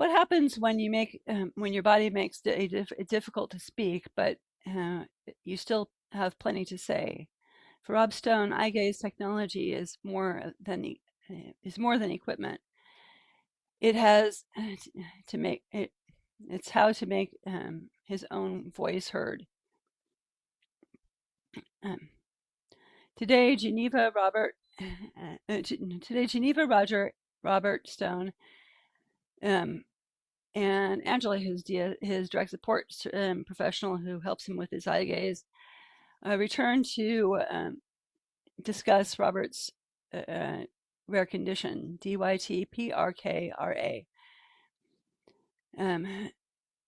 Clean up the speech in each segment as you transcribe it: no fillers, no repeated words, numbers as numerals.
What happens when you make when your body makes it difficult to speak, but you still have plenty to say? For Rob Stone, eye gaze technology is more than equipment. It has to make it. It's how to make his own voice heard. Um, today, Geneva Robert Stone um, and Angela, his direct support professional who helps him with his eye gaze, returned to discuss Robert's rare condition, DYT-PRKRA. Um,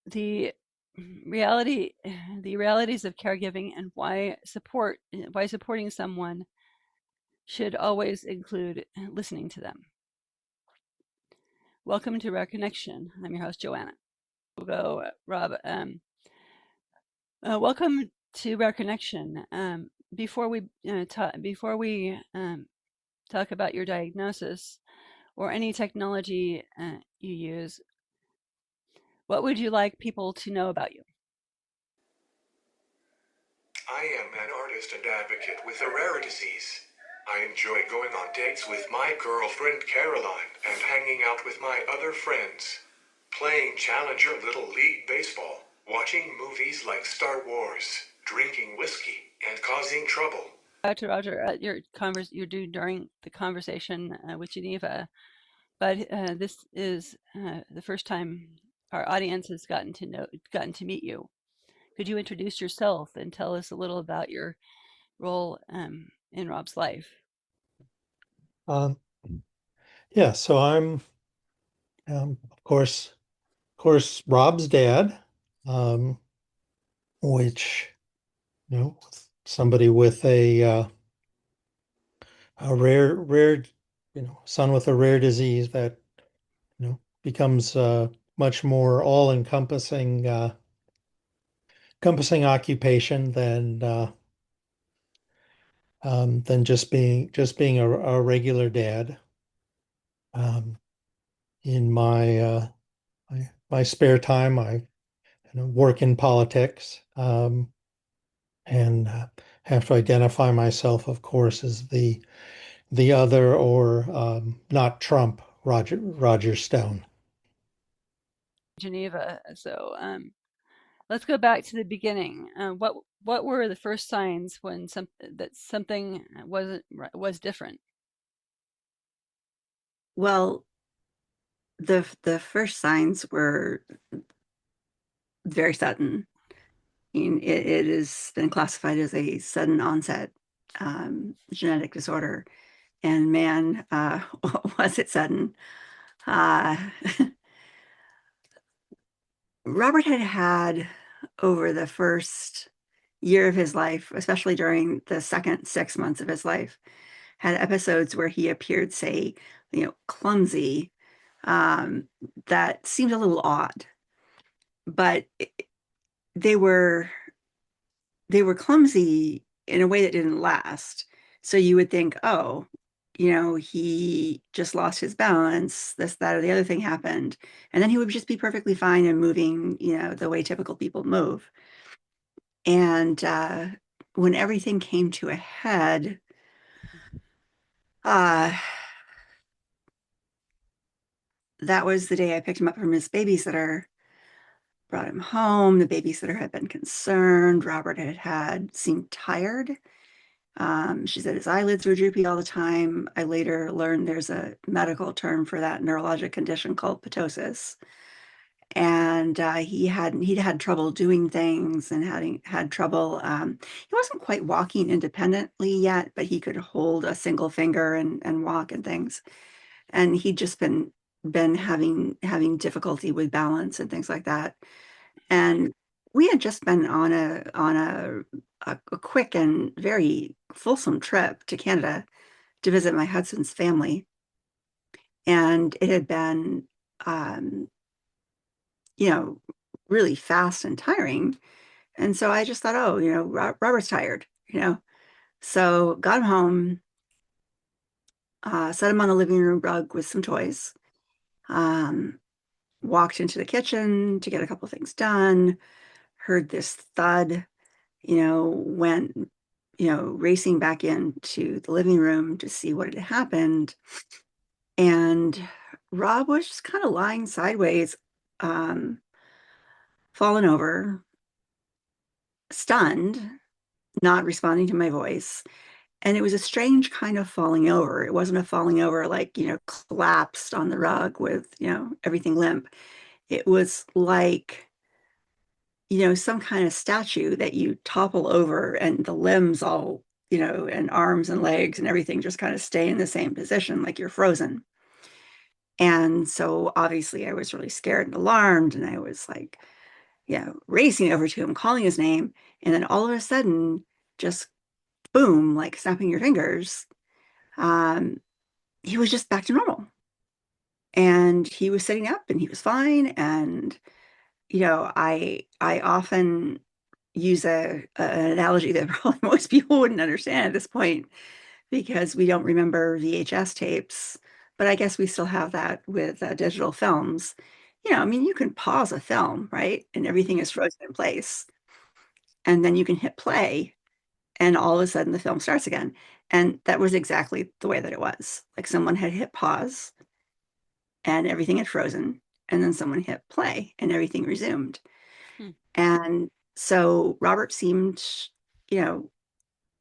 the the realities of caregiving and why supporting someone should always include listening to them. Welcome to Rare Connection. I'm your host, Joanna. We'll go, Rob. Welcome to Rare Connection. Before we talk about your diagnosis or any technology you use, what would you like people to know about you? I am an artist and advocate with a rare disease. I enjoy going on dates with my girlfriend Caroline and hanging out with my other friends, playing Challenger Little League Baseball, watching movies like Star Wars, drinking whiskey, and causing trouble. Dr. Roger, you do during the conversation with Geneva, but this is the first time our audience has gotten to meet you. Could you introduce yourself and tell us a little about your role in Rob's life? Um, yeah, so I'm, of course, Rob's dad, um, which, somebody with a rare, son with a rare disease that, becomes much more all-encompassing, encompassing occupation than just being a regular dad. Um, in my spare time, I work in politics, and have to identify myself, of course, as the other or not Trump, Roger Stone. Geneva. So let's go back to the beginning. What were the first signs when something was different? Well, the first signs were very sudden. It has been classified as a sudden onset genetic disorder, and man, was it sudden. Uh, Robert had over the first year of his life, especially during the second 6 months of his life, had episodes where he appeared, say, clumsy, that seemed a little odd, but they were clumsy in a way that didn't last. So you would think, oh, he just lost his balance, this, that, or the other thing happened. And then he would just be perfectly fine and moving, the way typical people move. And when everything came to a head, that was the day I picked him up from his babysitter, brought him home. The babysitter had been concerned. Robert seemed tired. She said his eyelids were droopy all the time. I later learned there's a medical term for that neurologic condition called ptosis. And he'd had trouble doing things and had trouble. He wasn't quite walking independently yet, but he could hold a single finger and walk and things. And he'd just been having difficulty with balance and things like that. And we had just been on a quick and very fulsome trip to Canada to visit my husband's family. And it had been, really fast and tiring. And so I just thought, oh, Robert's tired, So got him home, set him on the living room rug with some toys. walked into the kitchen to get a couple things done, heard this thud, went, racing back into the living room to see what had happened. And Rob was just kind of lying sideways, um, fallen over, stunned, not responding to my voice. And it was a strange kind of falling over. It wasn't a falling over like, collapsed on the rug with, everything limp. It was like, some kind of statue that you topple over and the limbs all, and arms and legs and everything just kind of stay in the same position, like you're frozen. And so obviously I was really scared and alarmed, and I was like, racing over to him, calling his name. And then all of a sudden, just boom, like snapping your fingers, um, he was just back to normal. And he was sitting up and he was fine. And, I often use an analogy that probably most people wouldn't understand at this point because we don't remember VHS tapes. But I guess we still have that with digital films. I mean, you can pause a film, right? And everything is frozen in place. And then you can hit play, and all of a sudden the film starts again. And that was exactly the way that it was. Like someone had hit pause and everything had frozen, and then someone hit play and everything resumed. Hmm. And so Robert seemed, you know,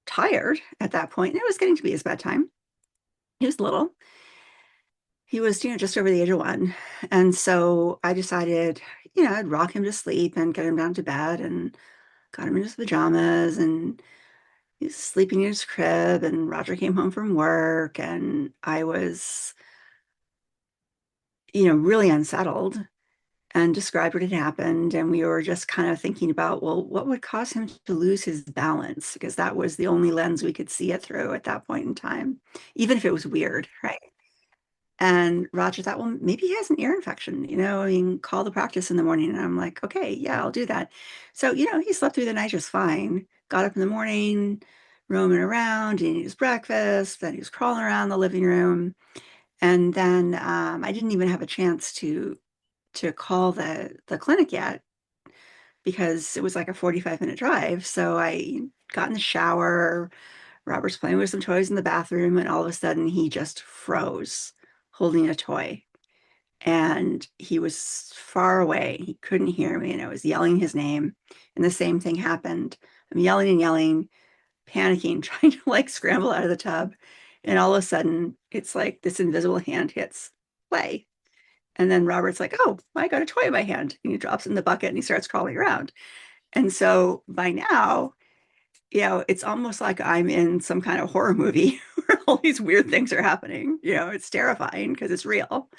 tired at that point, and it was getting to be his bedtime. He was little. He was, just over the age of 1. And so I decided, I'd rock him to sleep and get him down to bed and got him in his pajamas, and he's sleeping in his crib. And Roger came home from work, and I was, really unsettled, and described what had happened. And we were just kind of thinking about, well, what would cause him to lose his balance? Because that was the only lens we could see it through at that point in time, even if it was weird, right? And Roger thought, well, maybe he has an ear infection, I mean, call the practice in the morning. And I'm like, okay, yeah, I'll do that. So, he slept through the night just fine, got up in the morning, roaming around, eating his breakfast, then he was crawling around the living room. And then I didn't even have a chance to call the clinic yet because it was like a 45-minute drive. So I got in the shower. Robert's playing with some toys in the bathroom, and all of a sudden he just froze holding a toy. And he was far away. He couldn't hear me, and I was yelling his name. And the same thing happened. I'm yelling and yelling, panicking, trying to like scramble out of the tub. And all of a sudden, it's like this invisible hand hits play. And then Robert's like, oh, I got a toy in my hand. And he drops it in the bucket and he starts crawling around. And so by now, it's almost like I'm in some kind of horror movie where all these weird things are happening. It's terrifying because it's real.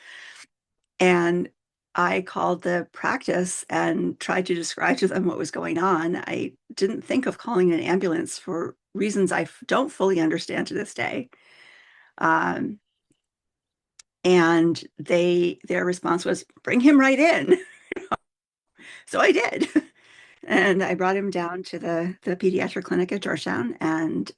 And I called the practice and tried to describe to them what was going on. I didn't think of calling an ambulance for reasons I don't fully understand to this day. Um, and their response was, bring him right in. So I did. And I brought him down to the pediatric clinic at Georgetown. And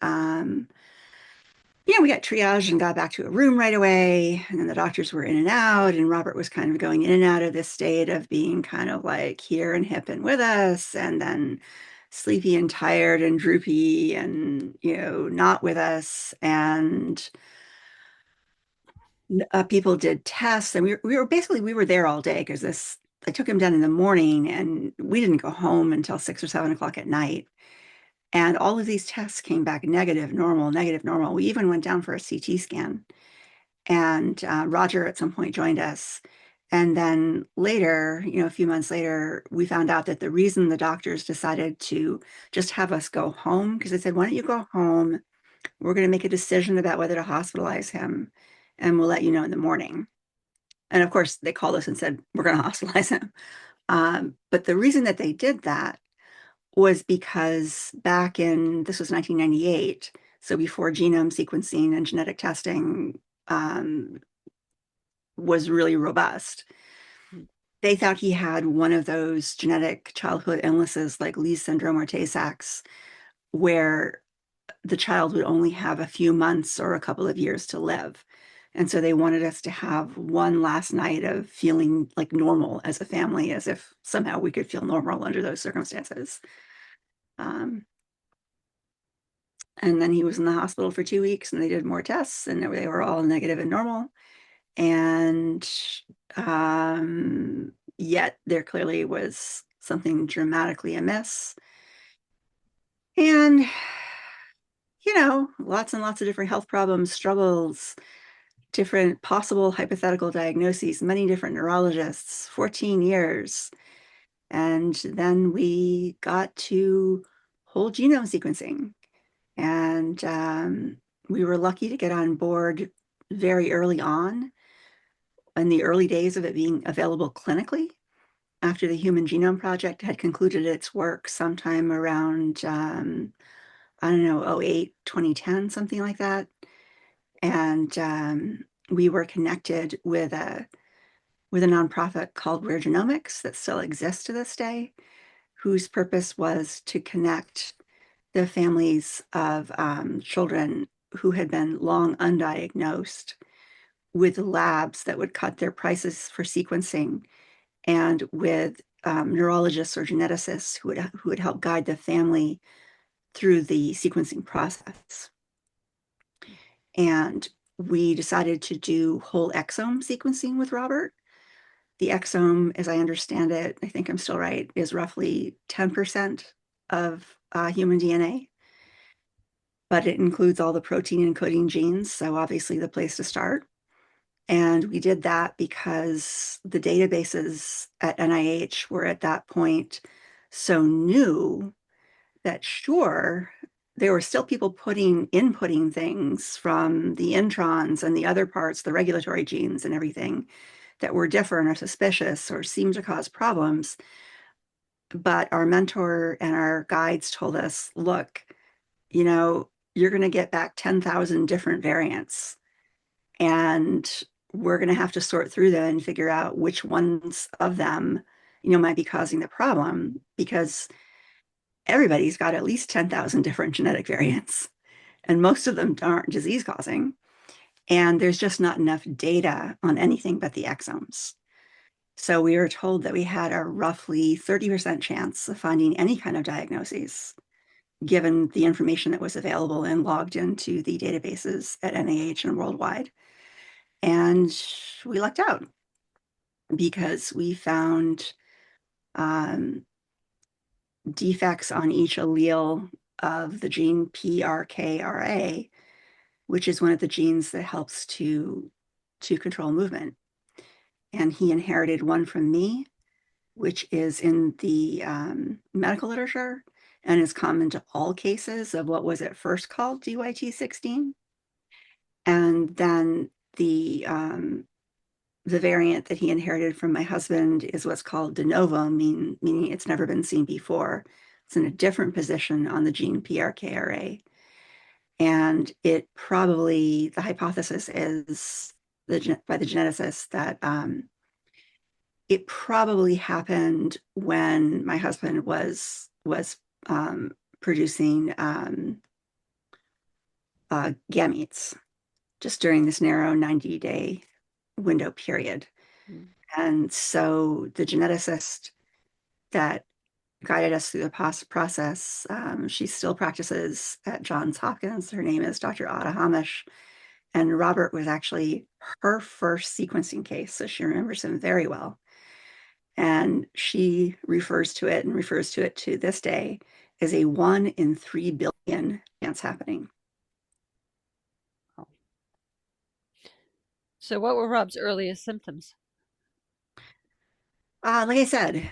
we got triaged and got back to a room right away. And then the doctors were in and out. And Robert was kind of going in and out of this state of being kind of like here and hip and with us, and then sleepy and tired and droopy and, not with us. And people did tests, and we were there all day because I took him down in the morning, and we didn't go home until 6 or 7 o'clock at night. And all of these tests came back negative, normal, negative, normal. We even went down for a CT scan. And Roger at some point joined us. And then later, a few months later, we found out that the reason the doctors decided to just have us go home, because they said, why don't you go home? We're going to make a decision about whether to hospitalize him, and we'll let you know in the morning. And of course, they called us and said, we're going to hospitalize him. But the reason that they did that was because this was 1998, so before genome sequencing and genetic testing was really robust. Hmm. They thought he had one of those genetic childhood illnesses like Lee's syndrome or Tay-Sachs, where the child would only have a few months or a couple of years to live. And so they wanted us to have one last night of feeling like normal as a family, as if somehow we could feel normal under those circumstances. Um, and then he was in the hospital for 2 weeks, and they did more tests, and they were all negative and normal. And yet there clearly was something dramatically amiss. And, lots and lots of different health problems, struggles, different possible hypothetical diagnoses, many different neurologists, 14 years. And then we got to whole genome sequencing. And we were lucky to get on board very early on in the early days of it being available clinically, after the Human Genome Project had concluded its work sometime around, I don't know, 08, 2010, something like that. And we were connected with a nonprofit called Rare Genomics that still exists to this day, whose purpose was to connect the families of children who had been long undiagnosed with labs that would cut their prices for sequencing, and with neurologists or geneticists who would help guide the family through the sequencing process. And we decided to do whole exome sequencing with Robert. The exome, as I understand it, I think I'm still right, is roughly 10% of human DNA, but it includes all the protein encoding genes, so obviously the place to start. And we did that because the databases at NIH were at that point so new that, sure, there were still people inputting things from the introns and the other parts, the regulatory genes and everything, that were different or suspicious or seemed to cause problems. But our mentor and our guides told us, look, you're going to get back 10,000 different variants, and we're going to have to sort through them and figure out which ones of them, might be causing the problem, because everybody's got at least 10,000 different genetic variants, and most of them aren't disease causing. And there's just not enough data on anything but the exomes. So we were told that we had a roughly 30% chance of finding any kind of diagnoses, given the information that was available and logged into the databases at NIH and worldwide. And we lucked out because we found defects on each allele of the gene PRKRA, which is one of the genes that helps to control movement. And he inherited one from me, which is in the medical literature and is common to all cases of what was at first called DYT-16. And then the variant that he inherited from my husband is what's called de novo, meaning it's never been seen before. It's in a different position on the gene PRKRA. And it probably, the hypothesis is by the geneticists that it probably happened when my husband was producing gametes, just during this narrow 90-day window period. Mm. And so the geneticist that guided us through the process, she still practices at Johns Hopkins. Her name is Dr. Ada Hamish. And Robert was actually her first sequencing case, so she remembers him very well. And she refers to it to this day as a 1 in 3 billion chance happening. So what were Rob's earliest symptoms? Like I said,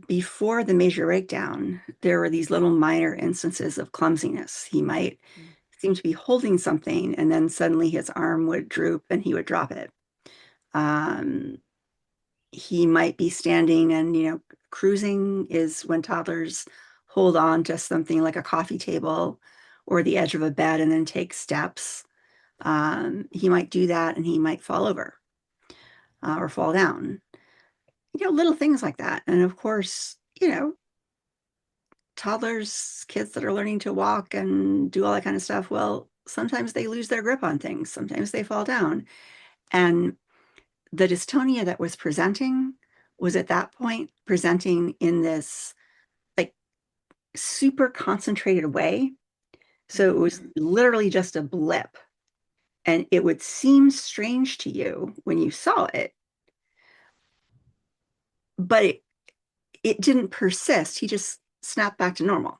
before the major breakdown, there were these little minor instances of clumsiness. He might seem to be holding something, and then suddenly his arm would droop and he would drop it. He might be standing, and cruising is when toddlers hold on to something like a coffee table or the edge of a bed and then take steps. He might do that, and he might fall over or fall down. Little things like that. And of course, toddlers, kids that are learning to walk and do all that kind of stuff, well, Sometimes they lose their grip on things. Sometimes they fall down. And the dystonia that was presenting was at that point presenting in this like super concentrated way. So it was literally just a blip. And it would seem strange to you when you saw it, but it didn't persist. He just snapped back to normal.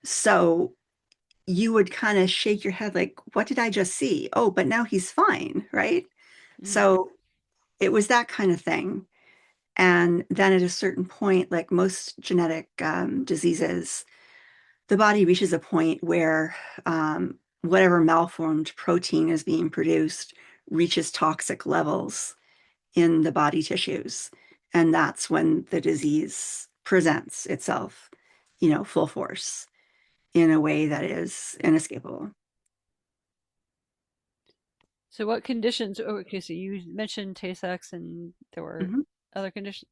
So you would kind of shake your head like, what did I just see? Oh, but now he's fine, right? Mm. So it was that kind of thing. And then at a certain point, like most genetic diseases, the body reaches a point where whatever malformed protein is being produced reaches toxic levels in the body tissues. And that's when the disease presents itself, full force in a way that is inescapable. So what conditions? Oh, okay, so you mentioned Tay-Sachs, and there were Mhm. other conditions.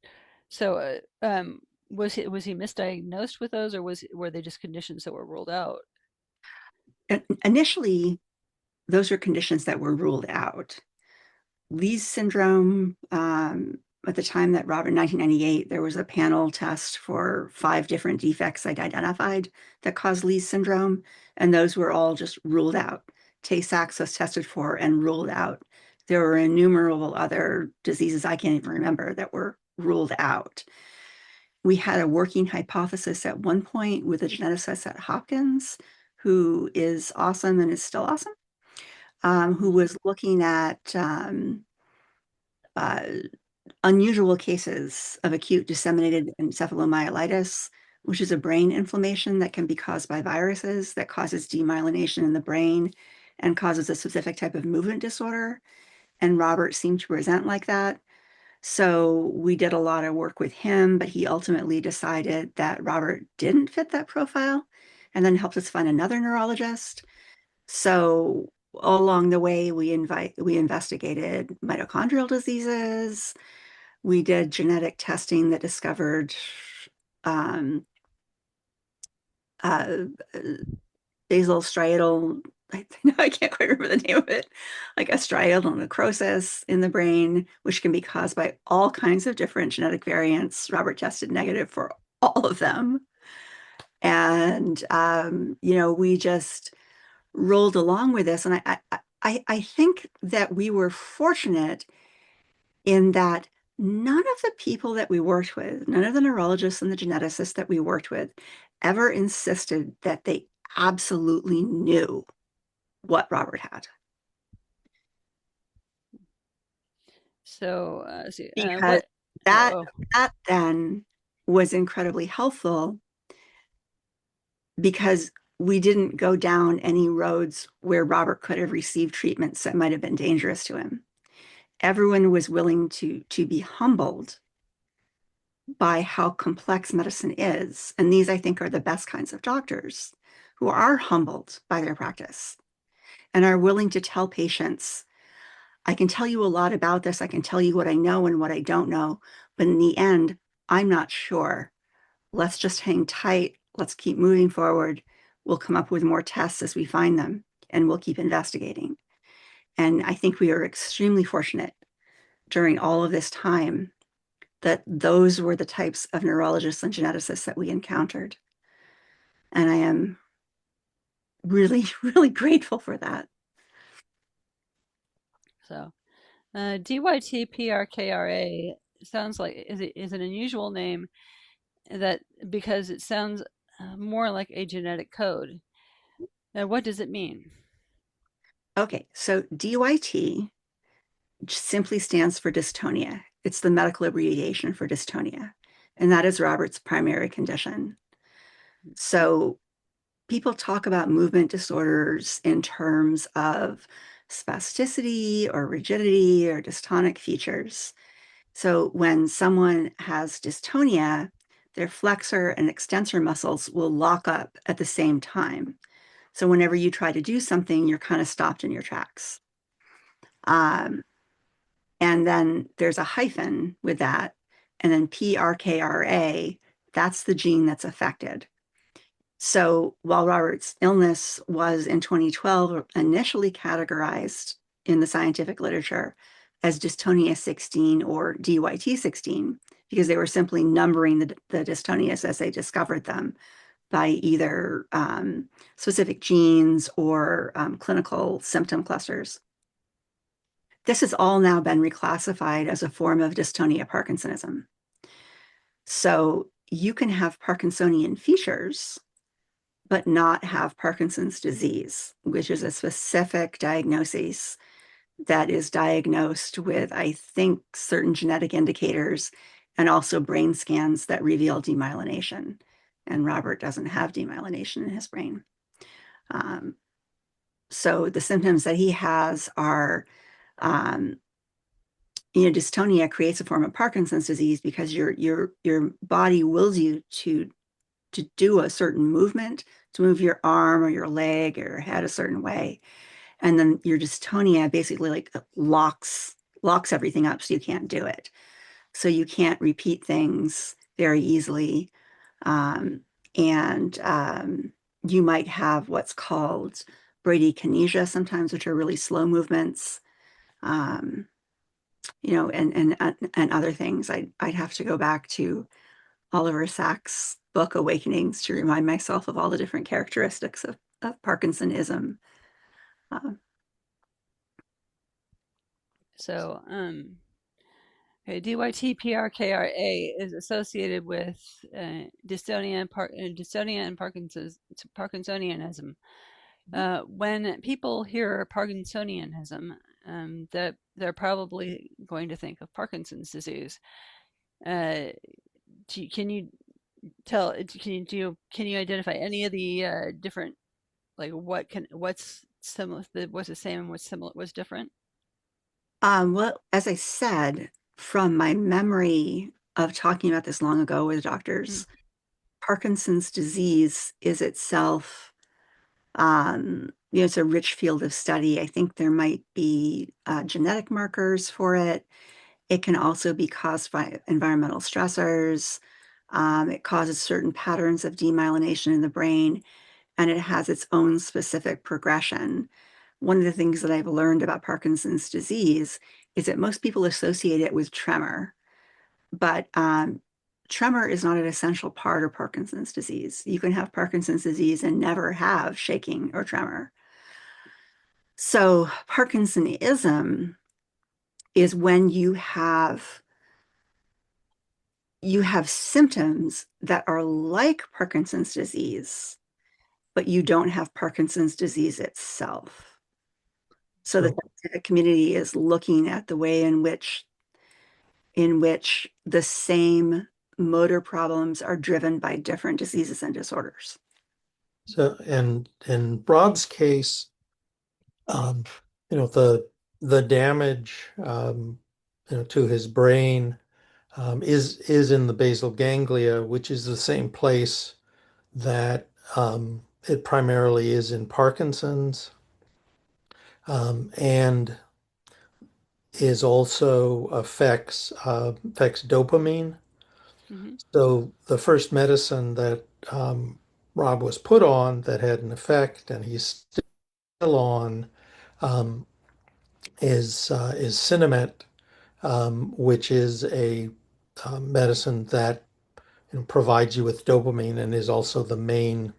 So, was he misdiagnosed with those, or were they just conditions that were ruled out? Initially, those were conditions that were ruled out. Lee's syndrome, at the time that Robert, in 1998, there was a panel test for 5 different defects I'd identified that caused Lee's syndrome, and those were all just ruled out. Tay-Sachs was tested for and ruled out. There were innumerable other diseases I can't even remember that were ruled out. We had a working hypothesis at one point with a geneticist at Hopkins, who is awesome and is still awesome, who Mhm. was looking at uh, unusual cases of acute disseminated encephalomyelitis, which is a brain inflammation that can be caused by viruses that causes demyelination in the brain and causes a specific type of movement disorder. And Robert seemed to present like that. So we did a lot of work with him, but he ultimately decided that Robert didn't fit that profile and then helped us find another neurologist. So along the way, we investigated mitochondrial diseases. We did genetic testing that discovered um, uh, basal striatal, I can't quite remember the name of it, like a striatal necrosis in the brain, which can be caused by all kinds of different genetic variants. Robert tested negative for all of them. And, we just rolled along with this. And I think that we were fortunate in that none of the people that we worked with, none of the neurologists and the geneticists that we worked with ever insisted that they absolutely knew what Robert had. So, Because what? that Oh, that then was incredibly helpful because we didn't go down any roads where Robert could have received treatments that might have been dangerous to him. Everyone was willing to be humbled by how complex medicine is. And these, I think, are the best kinds of doctors who are humbled by their practice and are willing to tell patients, I can tell you a lot about this. I can tell you what I know and what I don't know. But in the end, I'm not sure. Let's just hang tight. Let's keep moving forward. We'll come up with more tests as we find them, and we'll keep investigating. And I think we are extremely fortunate during all of this time that those were the types of neurologists and geneticists that we encountered. And I am really, really grateful for that. so DYT-PRKRA sounds like is an unusual name that because it sounds more like a genetic code. Now, what does it mean? Okay, so DYT simply stands for dystonia. It's the medical abbreviation for dystonia. And that is Robert's primary condition. So people talk about movement disorders in terms of spasticity or rigidity or dystonic features. So when someone has dystonia, their flexor and extensor muscles will lock up at the same time. So whenever you try to do something, you're kind of stopped in your tracks. Um, and then there's a hyphen with that. And then PRKRA, that's the gene that's affected. So while Robert's illness was in 2012 initially categorized in the scientific literature as dystonia 16 or DYT 16, because they were simply numbering the dystonias as they discovered them by either specific genes or clinical symptom clusters. This has all now been reclassified as a form of dystonia-Parkinsonism. So you can have Parkinsonian features but not have Parkinson's disease, which is a specific diagnosis that is diagnosed with, I think, certain genetic indicators and also brain scans that reveal demyelination. And Robert doesn't have demyelination in his brain. Um, so the symptoms that he has are, um, dystonia creates a form of Parkinson's disease because your body wills you to do a certain movement, to move your arm or your leg or your head a certain way. And then your dystonia basically like locks everything up so you can't do it. So you can't repeat things very easily. Um, and you might have what's called bradykinesia sometimes, which are really slow movements. Um, and other things. I'd have to go back to Oliver Sacks' book Awakenings to remind myself of all the different characteristics of Parkinsonism. Uh, So, okay, DYT-PRKRA is associated with dystonia and Parkinsonianism. When people hear Parkinsonianism, that they're probably going to think of Parkinson's disease. Uh, can you tell? Can you identify any of the different, like what's similar, what's the same and what's similar, what's different? well, as I said, from my memory of talking about this long ago with Mm, doctors, Parkinson's disease is itself, it's a rich field of study. I think there might be genetic markers for it. It can also be caused by environmental stressors. It causes certain patterns of demyelination in the brain, and it has its own specific progression. One of the things that I've learned about Parkinson's disease is that most people associate it with tremor, but tremor is not an essential part of Parkinson's disease. You can have Parkinson's disease and never have shaking or tremor. So Parkinsonism is when you have symptoms that are like Parkinson's disease, but you don't have Parkinson's disease itself. So the So, scientific community is looking at the way in which the same motor problems are driven by different diseases and disorders. and in Rob's case, um, the damage, to his brain, is in the basal ganglia, which is the same place that it primarily is in Parkinson's, and is also affects dopamine. hmm So the first medicine that Rob was put on that had an effect, and he's still on, um, is Sinemet, which is a medicine that provides you with dopamine and is also the main,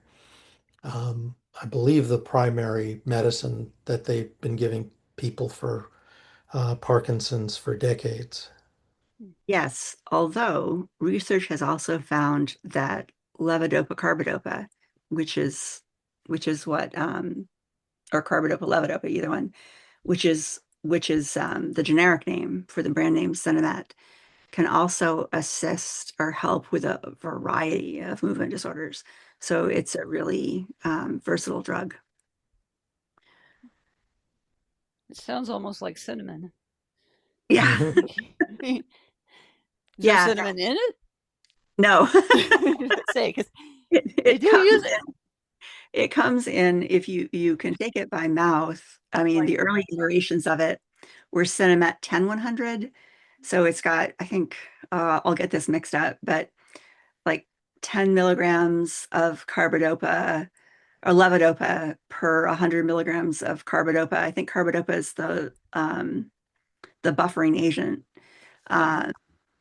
I believe, the primary medicine that they've been giving people for Parkinson's for decades. Yes, although research has also found that levodopa-carbidopa, which is what or carbidopa-levodopa, either one, which is the generic name for the brand name Sinemet, can also assist or help with a variety of movement disorders. So it's a really versatile drug. It sounds almost like cinnamon. Yeah, Mhm. Is there yeah, cinnamon in no. it? Say, because It, they it do comes use it. it comes in if you can take it by mouth. I mean, the early iterations of it were Cinemet 10-100. So it's got, I think, I'll get this mixed up, but like 10 milligrams of carbidopa or levodopa per 100 milligrams of carbidopa. I think carbidopa is the buffering agent. And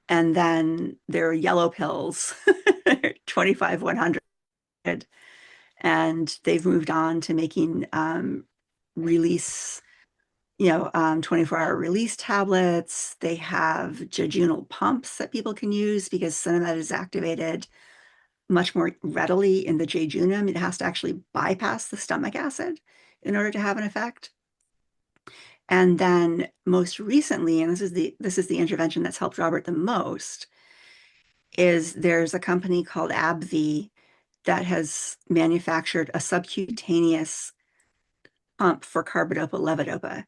then there are yellow pills, 25, 100. And they've moved on to making release, 24-hour release tablets. They have jejunal pumps that people can use because Sinemet is activated much more readily in the jejunum. It has to actually bypass the stomach acid in order to have an effect. And then most recently, and this is the intervention that's helped Robert the most, is there's a company called AbbVie that has manufactured a subcutaneous pump for carbidopa levodopa.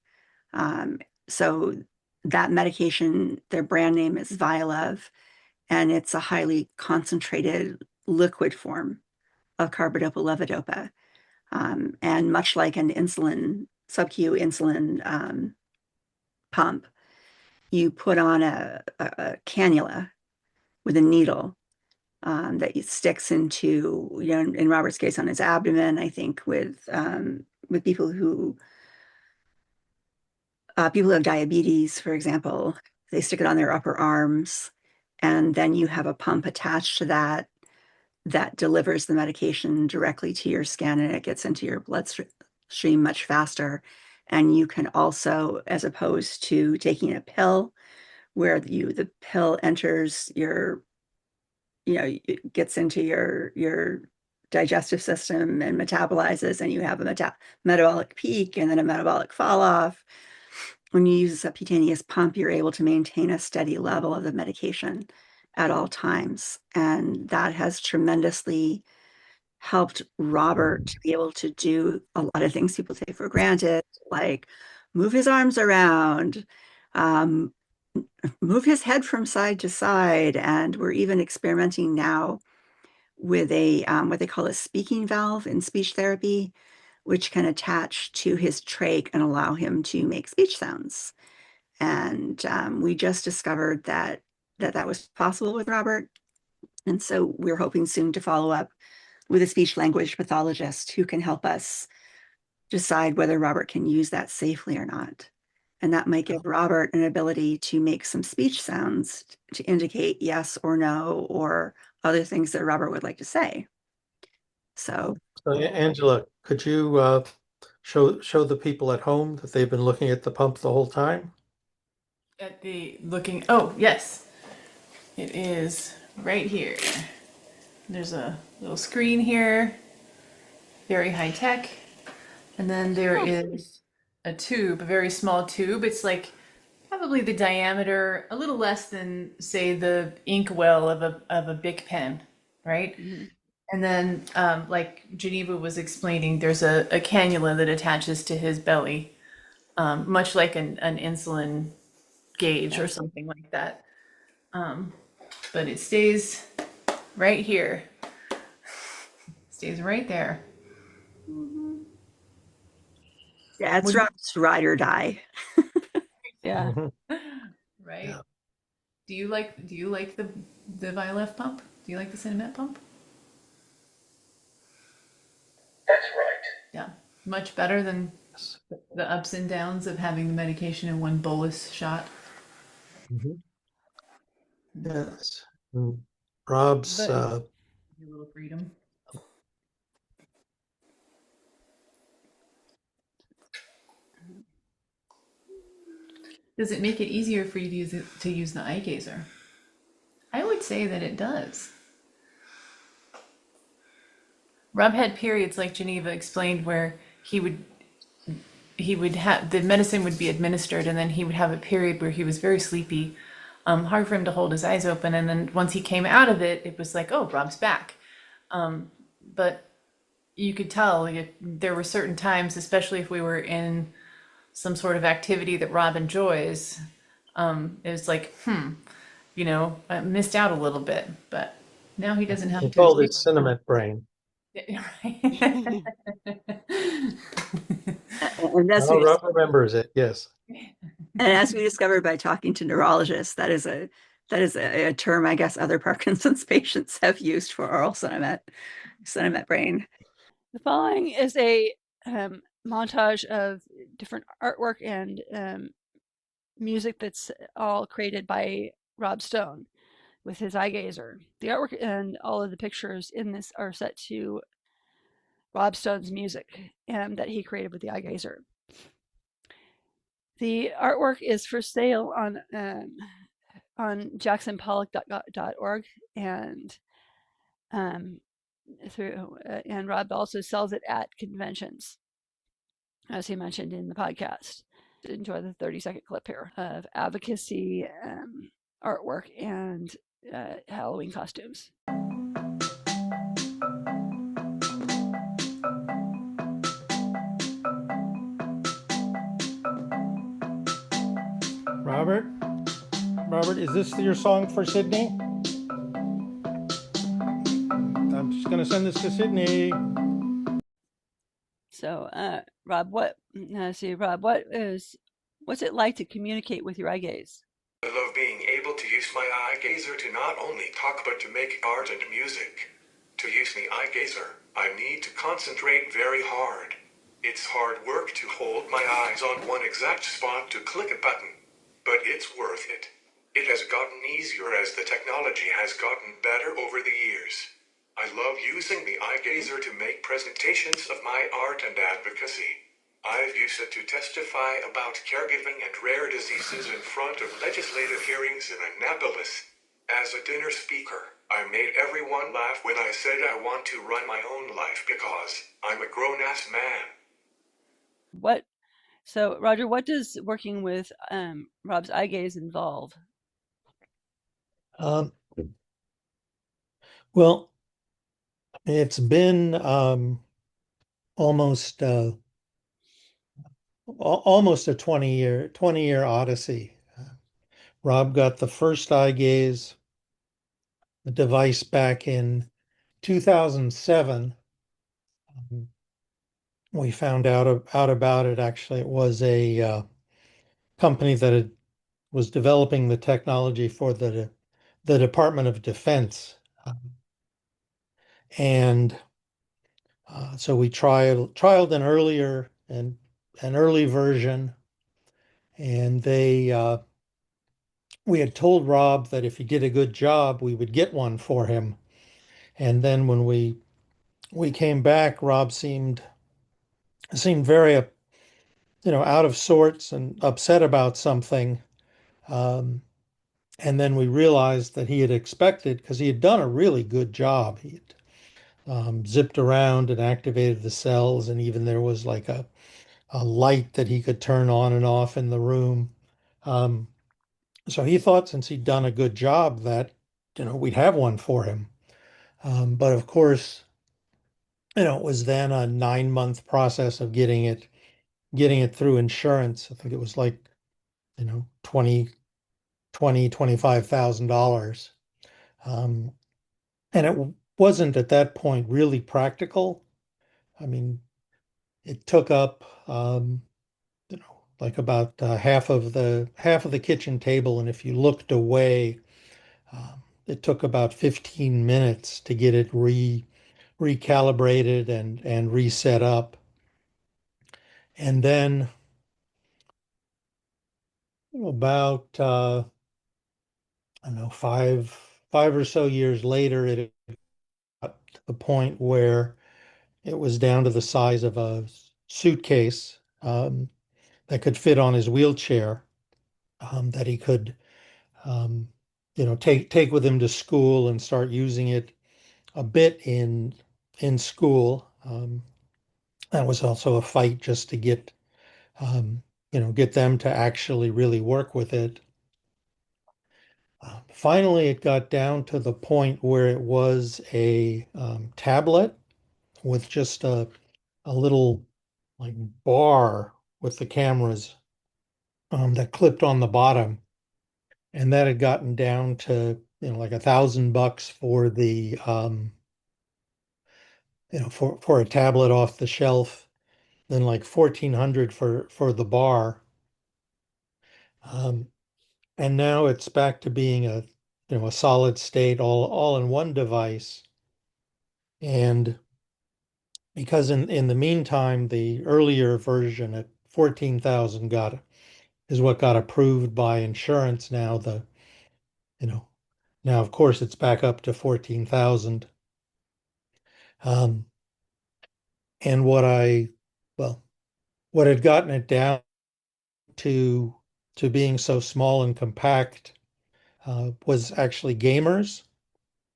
So that medication, their brand name is Vyalev, and it's a highly concentrated liquid form of carbidopa levodopa. And much like an sub-Q insulin pump, you put on a cannula with a needle that sticks into, in Robert's case, on his abdomen. I think with people who have diabetes, for example, they stick it on their upper arms, and then you have a pump attached to that delivers the medication directly to your skin, and it gets into your bloodstream much faster. And you can also, as opposed to taking a pill, where the pill enters it gets into your digestive system and metabolizes, and you have a metabolic peak and then a metabolic fall off. When you use a subcutaneous pump, you're able to maintain a steady level of the medication at all times. And that has tremendously helped Robert to be able to do a lot of things people take for granted, like move his arms around, um, move his head from side to side. And we're even experimenting now with what they call a speaking valve in speech therapy, which can attach to his trach and allow him to make speech sounds. And we just discovered that was possible with Robert. And so we're hoping soon to follow up with a speech language pathologist who can help us decide whether Robert can use that safely or not. And that might give Robert an ability to make some speech sounds to indicate yes or no, or other things that Robert would like to say. So, Angela, could you show the people at home that they've been looking at the pump the whole time? Oh, yes. It is right here. There's a little screen here, very high tech. And then there is a tube, a very small tube. It's like probably the diameter, a little less than, say, the inkwell of a Bic pen, right? Mhm. And then, like Geneva was explaining, there's a cannula that attaches to his belly, much like an insulin gauge or something like that. But it stays right here, stays right there. yeah, it's What do Robert's ride or die. Yeah. Mhm. right? Yeah. Do you like the Vilef pump? Do you like the Sinemet pump? That's right. Yeah, much better than Yes. the ups and downs of having the medication in one bolus shot. Mhm. Yes. Mm. Rob's But A little freedom. Does it make it easier for you to use the eye gazer? I would say that it does. Rob had periods like Geneva explained where he would have the medicine would be administered and then he would have a period where he was very sleepy, hard for him to hold his eyes open, and then once he came out of it, it was like, oh, Rob's back. But you could tell there were certain times, especially if we were in some sort of activity that Rob enjoys, it was like, I missed out a little bit, but now he doesn't have he to called it escape. Cinnamon Brain. And Oh, Rob remembers it. Yes. as we discovered by talking to neurologists, that is a That is a term I guess other Parkinson's patients have used for oral Sinemet brain. The following is a montage of different artwork and music that's all created by Rob Stone with his eye gazer. The artwork and all of the pictures in this are set to Rob Stone's music that he created with the eye gazer. The artwork is for sale on jacksonpollock.org and and Rob also sells it at conventions, as he mentioned in the podcast. Enjoy the 30-second clip here of advocacy artwork and Halloween costumes. Robert? Robert, is this your song for Sydney? I'm just going to send this to Sydney. So, Rob, what's it like to communicate with your eye gaze? I love being able to use my eye gazer to not only talk but to make art and music. To use the eye gazer, I need to concentrate very hard. It's hard work to hold my eyes on one exact spot to click a button, but it's worth it. It has gotten easier as the technology has gotten better over the years. I love using the eye gazer to make presentations of my art and advocacy. I've used it to testify about caregiving and rare diseases in front of legislative hearings in Annapolis. As a dinner speaker, I made everyone laugh when I said I want to run my own life because I'm a grown-ass man. So, Roger, what does working with Rob's eye gaze involve? Well, it's been almost almost a 20-year odyssey. Rob got the first eye gaze, the device, back in 2007. We found out about it. Actually, it was a company that was developing the technology for the Department of Defense, and so we trialed an early version, and we had told Rob that if he did a good job, we would get one for him. And then when we came back, Rob seemed very out of sorts and upset about something. Um, and then we realized that he had expected, because he had done a really good job. He had zipped around and activated the cells, and even there was like a light that he could turn on and off in the room. Um, so he thought, since he'd done a good job, that we'd have one for him. But of course, it was then a 9-month process of getting it through insurance. I think it was like, $25,000. And it wasn't at that point really practical. I mean, it took up, like about half of the kitchen table. And if you looked away, it took about 15 minutes to get it recalibrated and reset up. And then about I don't know, five or so years later, it got to the point where it was down to the size of a suitcase, that could fit on his wheelchair, that he could take with him to school and start using it a bit in school. That was also a fight just to um, get them to actually really work with it. Finally, it got down to the point where it was a tablet with just a little like bar with the cameras that clipped on the bottom, and that had gotten down to like $1,000 for the for a tablet off the shelf, then like 1,400 for the bar. And now it's back to being a a solid state all in one device. And because in the meantime, the earlier version at 14,000 is what got approved by insurance. Now you know, now of course it's back up to 14,000. Um, and well, what had gotten it down to being so small and compact was actually gamers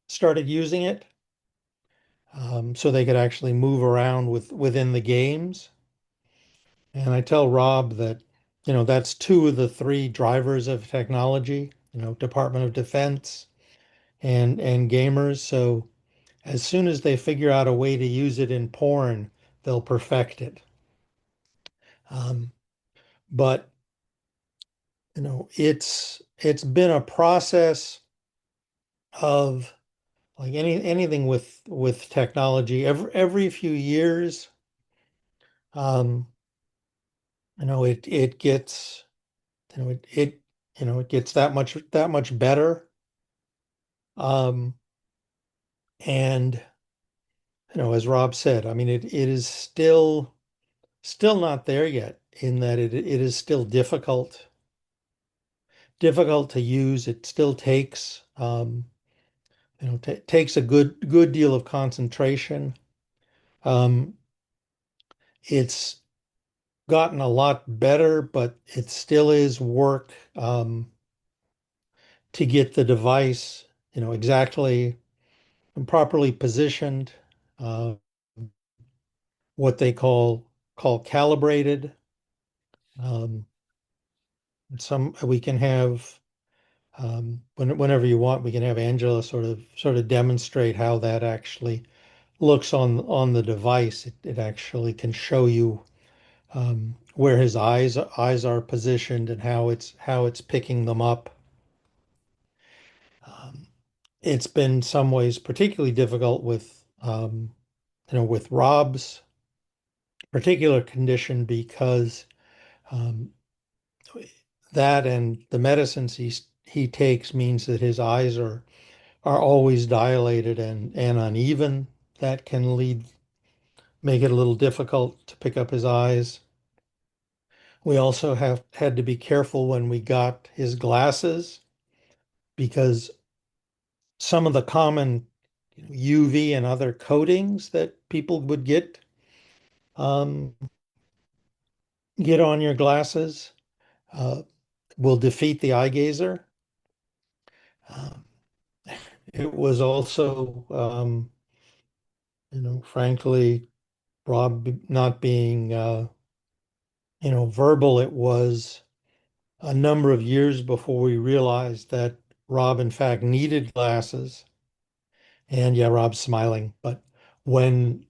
started using it, so they could actually move around within the games. And I tell Rob that, that's two of the three drivers of technology, Department of Defense and gamers. So as soon as they figure out a way to use it in porn, they'll perfect it. Um, but it's been a process of, like anything with technology. Every few years, um, it gets it gets that much better. Um, and as Rob said, I mean, it is still not there yet, in that it is still difficult to use. It still takes takes a good deal of concentration. Um, it's gotten a lot better, but it still is work, to get the device, exactly and properly positioned, uh, what they call calibrated. Um, some we can have, whenever you want, we can have Angela sort of demonstrate how that actually looks on the device. It actually can show you, where his eyes are positioned and how it's picking them up. Um, it's been some ways particularly difficult with Rob's particular condition, because, um, that and the medicines he takes means that his eyes are always dilated and uneven. That can make it a little difficult to pick up his eyes. We also have had to be careful when we got his glasses, because some of the common UV and other coatings that people would um, get on your glasses, uh, will defeat the eye gazer. Um, it was also, frankly, Rob not being, verbal. It was a number of years before we realized that Rob, in fact, needed glasses. And yeah, Rob's smiling. But when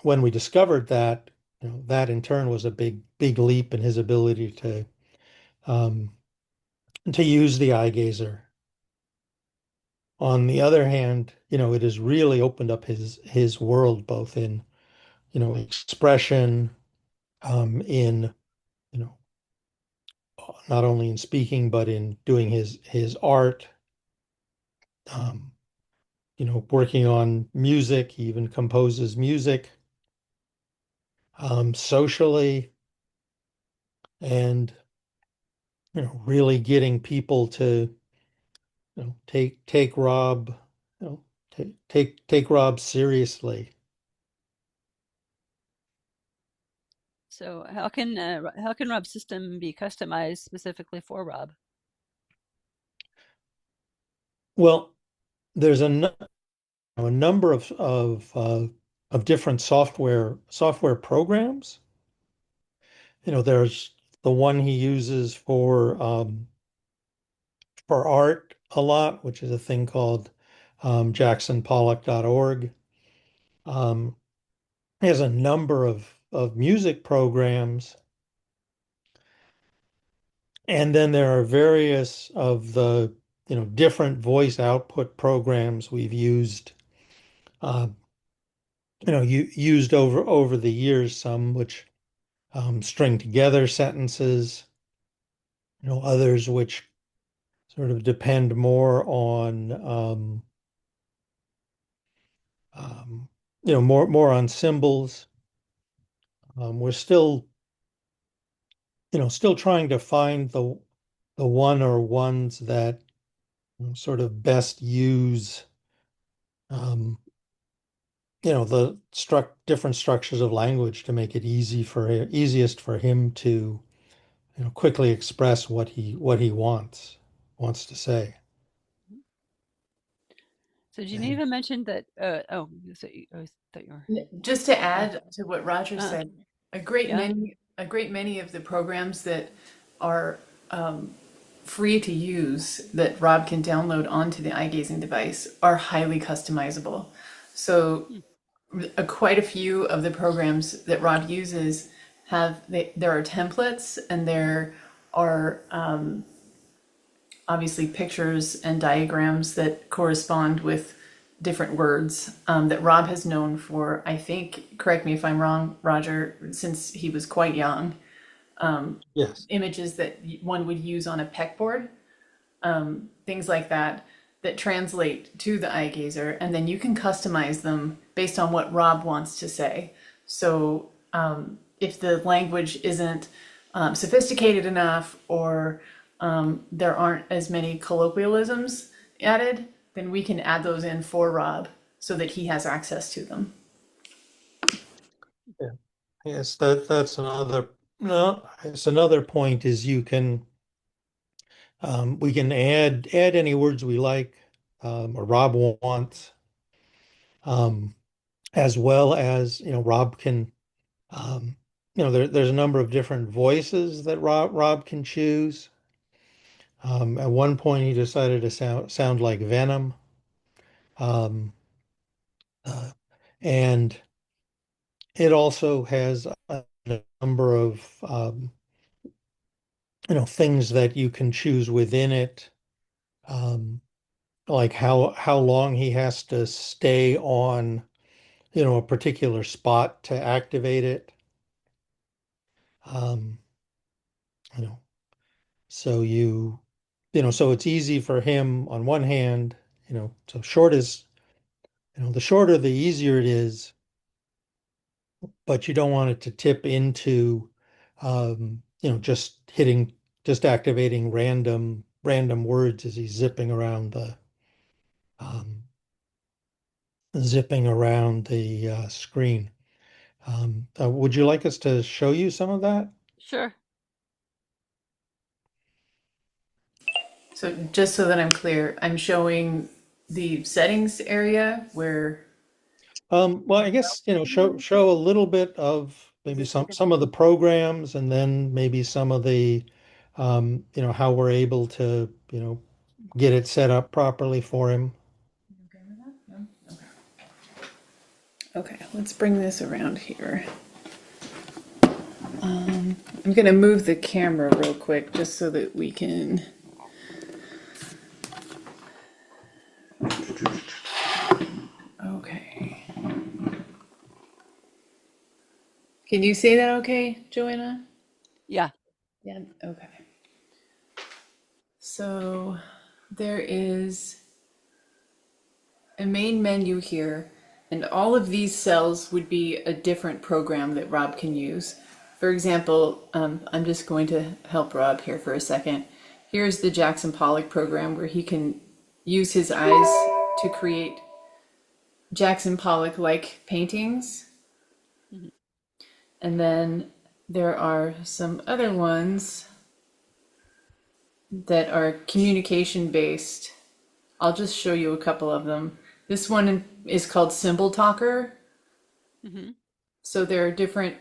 we discovered that, that in turn was a big leap in his ability um, to use the eye gazer. On the other hand, it has really opened up his world, both in, expression, in, you know, not only in speaking, but in doing his art, um, working on music. He even composes music, socially, and, really getting people to, take Rob, take Rob seriously. So how can Rob's system be customized specifically for Rob? Well, there's a number of different software programs. There's the one he uses for art a lot, which is a thing called, jacksonpollock.org. Um, he has a number of music programs, and then there are various of the different voice output programs we've used, uh, used over the years. Some which, string together sentences, others which sort of depend more on more on symbols. We're still still trying to find the one or ones that sort of best use um, the different structures of language to make it easiest for him to quickly express what he wants to say. So And Geneva mentioned that. Oh, so I thought you were. Just to Uh, add to what Roger uh, said, yeah. a great many of the programs that are free to use that Rob can download onto the eye gazing device are highly customizable. So Hmm. quite a few of the programs that Rob uses there are templates, and there are obviously pictures and diagrams that correspond with different words that Rob has known for, I think, correct me if I'm wrong, Roger, since he was quite young. yes, Images that one would use on a pegboard, things like that, that translate to the eye gazer, and then you can customize them based on what Rob wants to say. So if the language isn't sophisticated enough, or there aren't as many colloquialisms added, then we can add those in for Rob so that he has access to them. yeah, yes, that's another no, it's another point is we can add any words we like, or Rob wants, um, as well as Rob can there's a number of different voices that Rob can choose. At one point, he decided to sound like Venom, um, uh, and it also has a number of things that you can choose within it, um, like how long he has to stay on a particular spot to activate it. Um, you know, so so it's easy for him on one hand, so short is, the shorter the easier it is, but you don't want it to tip into, just activating random words as he's um, zipping around the screen. Would you like us to show you some of that? Sure. So just so that I'm clear, I'm showing the settings area where Well, I guess, show a little bit of is maybe this bigger? some of the programs, and then maybe some of the, how we're able to, get it set up properly for him. Okay with that? No? Okay, let's bring this around here. I'm gonna move the camera real quick just so that we can. Okay. Can you say that okay, Joanna? Yeah. Yeah, okay. So there is a main menu here, and all of these cells would be a different program that Rob can use. For example, I'm just going to help Rob here for a second. Here's the Jackson Pollock program where he can use his eyes to create Jackson Pollock-like paintings. Mhm. And then there are some other ones that are communication based. I'll just show you a couple of them. This one is called Symbol Talker. Mhm. So there are different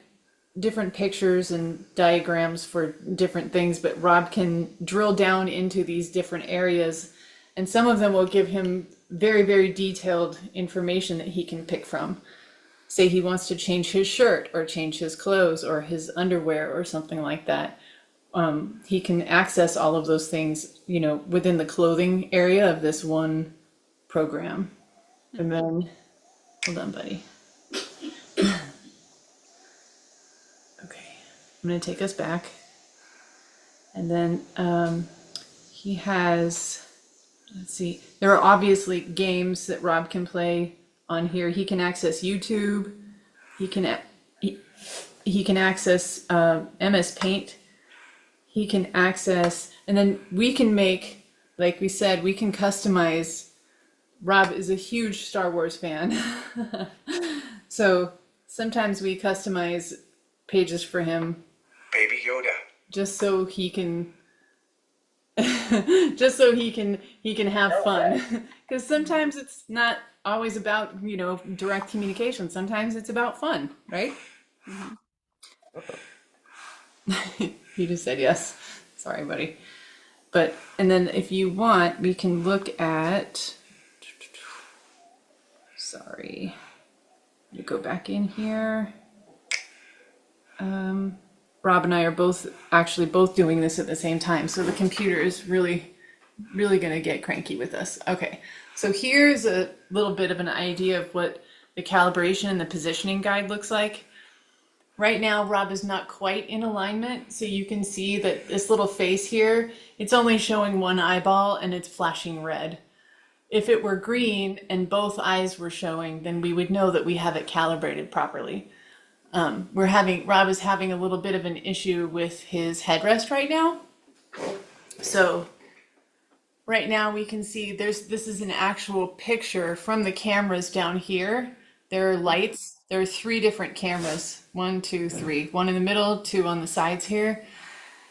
pictures and diagrams for different things, but Rob can drill down into these different areas, and some of them will give him very, very detailed information that he can pick from. Say he wants to change his shirt or change his clothes or his underwear or something like that. He can access all of those things, within the clothing area of this one program. Hmm. And then, hold on, buddy. Okay, I'm gonna take us back. And then he has, let's see, there are obviously games that Rob can play on here. He can access YouTube. He can he, he can access MS Paint. He can access, and then we can make, like we said, we can customize. Rob is a huge Star Wars fan. So sometimes we customize pages for him Baby Yoda. just so he can just so he can have fun. Because sometimes it's not always about, direct communication. Sometimes it's about fun, right? Mhm. You just said yes. Sorry, buddy. But and then if you want, we can look at, sorry. You go back in here. Rob and I are both doing this at the same time, so the computer is really, really gonna get cranky with us. Okay, so here's a little bit of an idea of what the calibration and the positioning guide looks like. Right now, Rob is not quite in alignment, so you can see that this little face here, it's only showing one eyeball and it's flashing red. If it were green and both eyes were showing, then we would know that we have it calibrated properly. Rob is having a little bit of an issue with his headrest right now. So right now we can see this is an actual picture from the cameras down here. There are lights. There are 3 different cameras. 1, 2, 3. 1 in the middle, 2 on the sides here.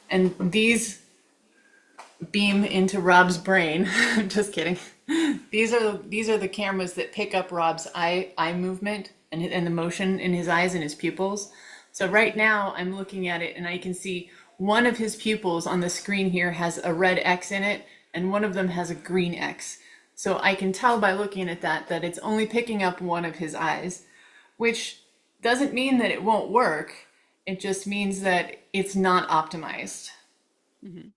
And these beam into Rob's brain. Just kidding. These are the cameras that pick up Rob's eye movement and the motion in his eyes and his pupils. So right now I'm looking at it and I can see one of his pupils on the screen here has a red X in it and one of them has a green X. So I can tell by looking at that it's only picking up one of his eyes, which doesn't mean that it won't work. It just means that it's not optimized. Mhm.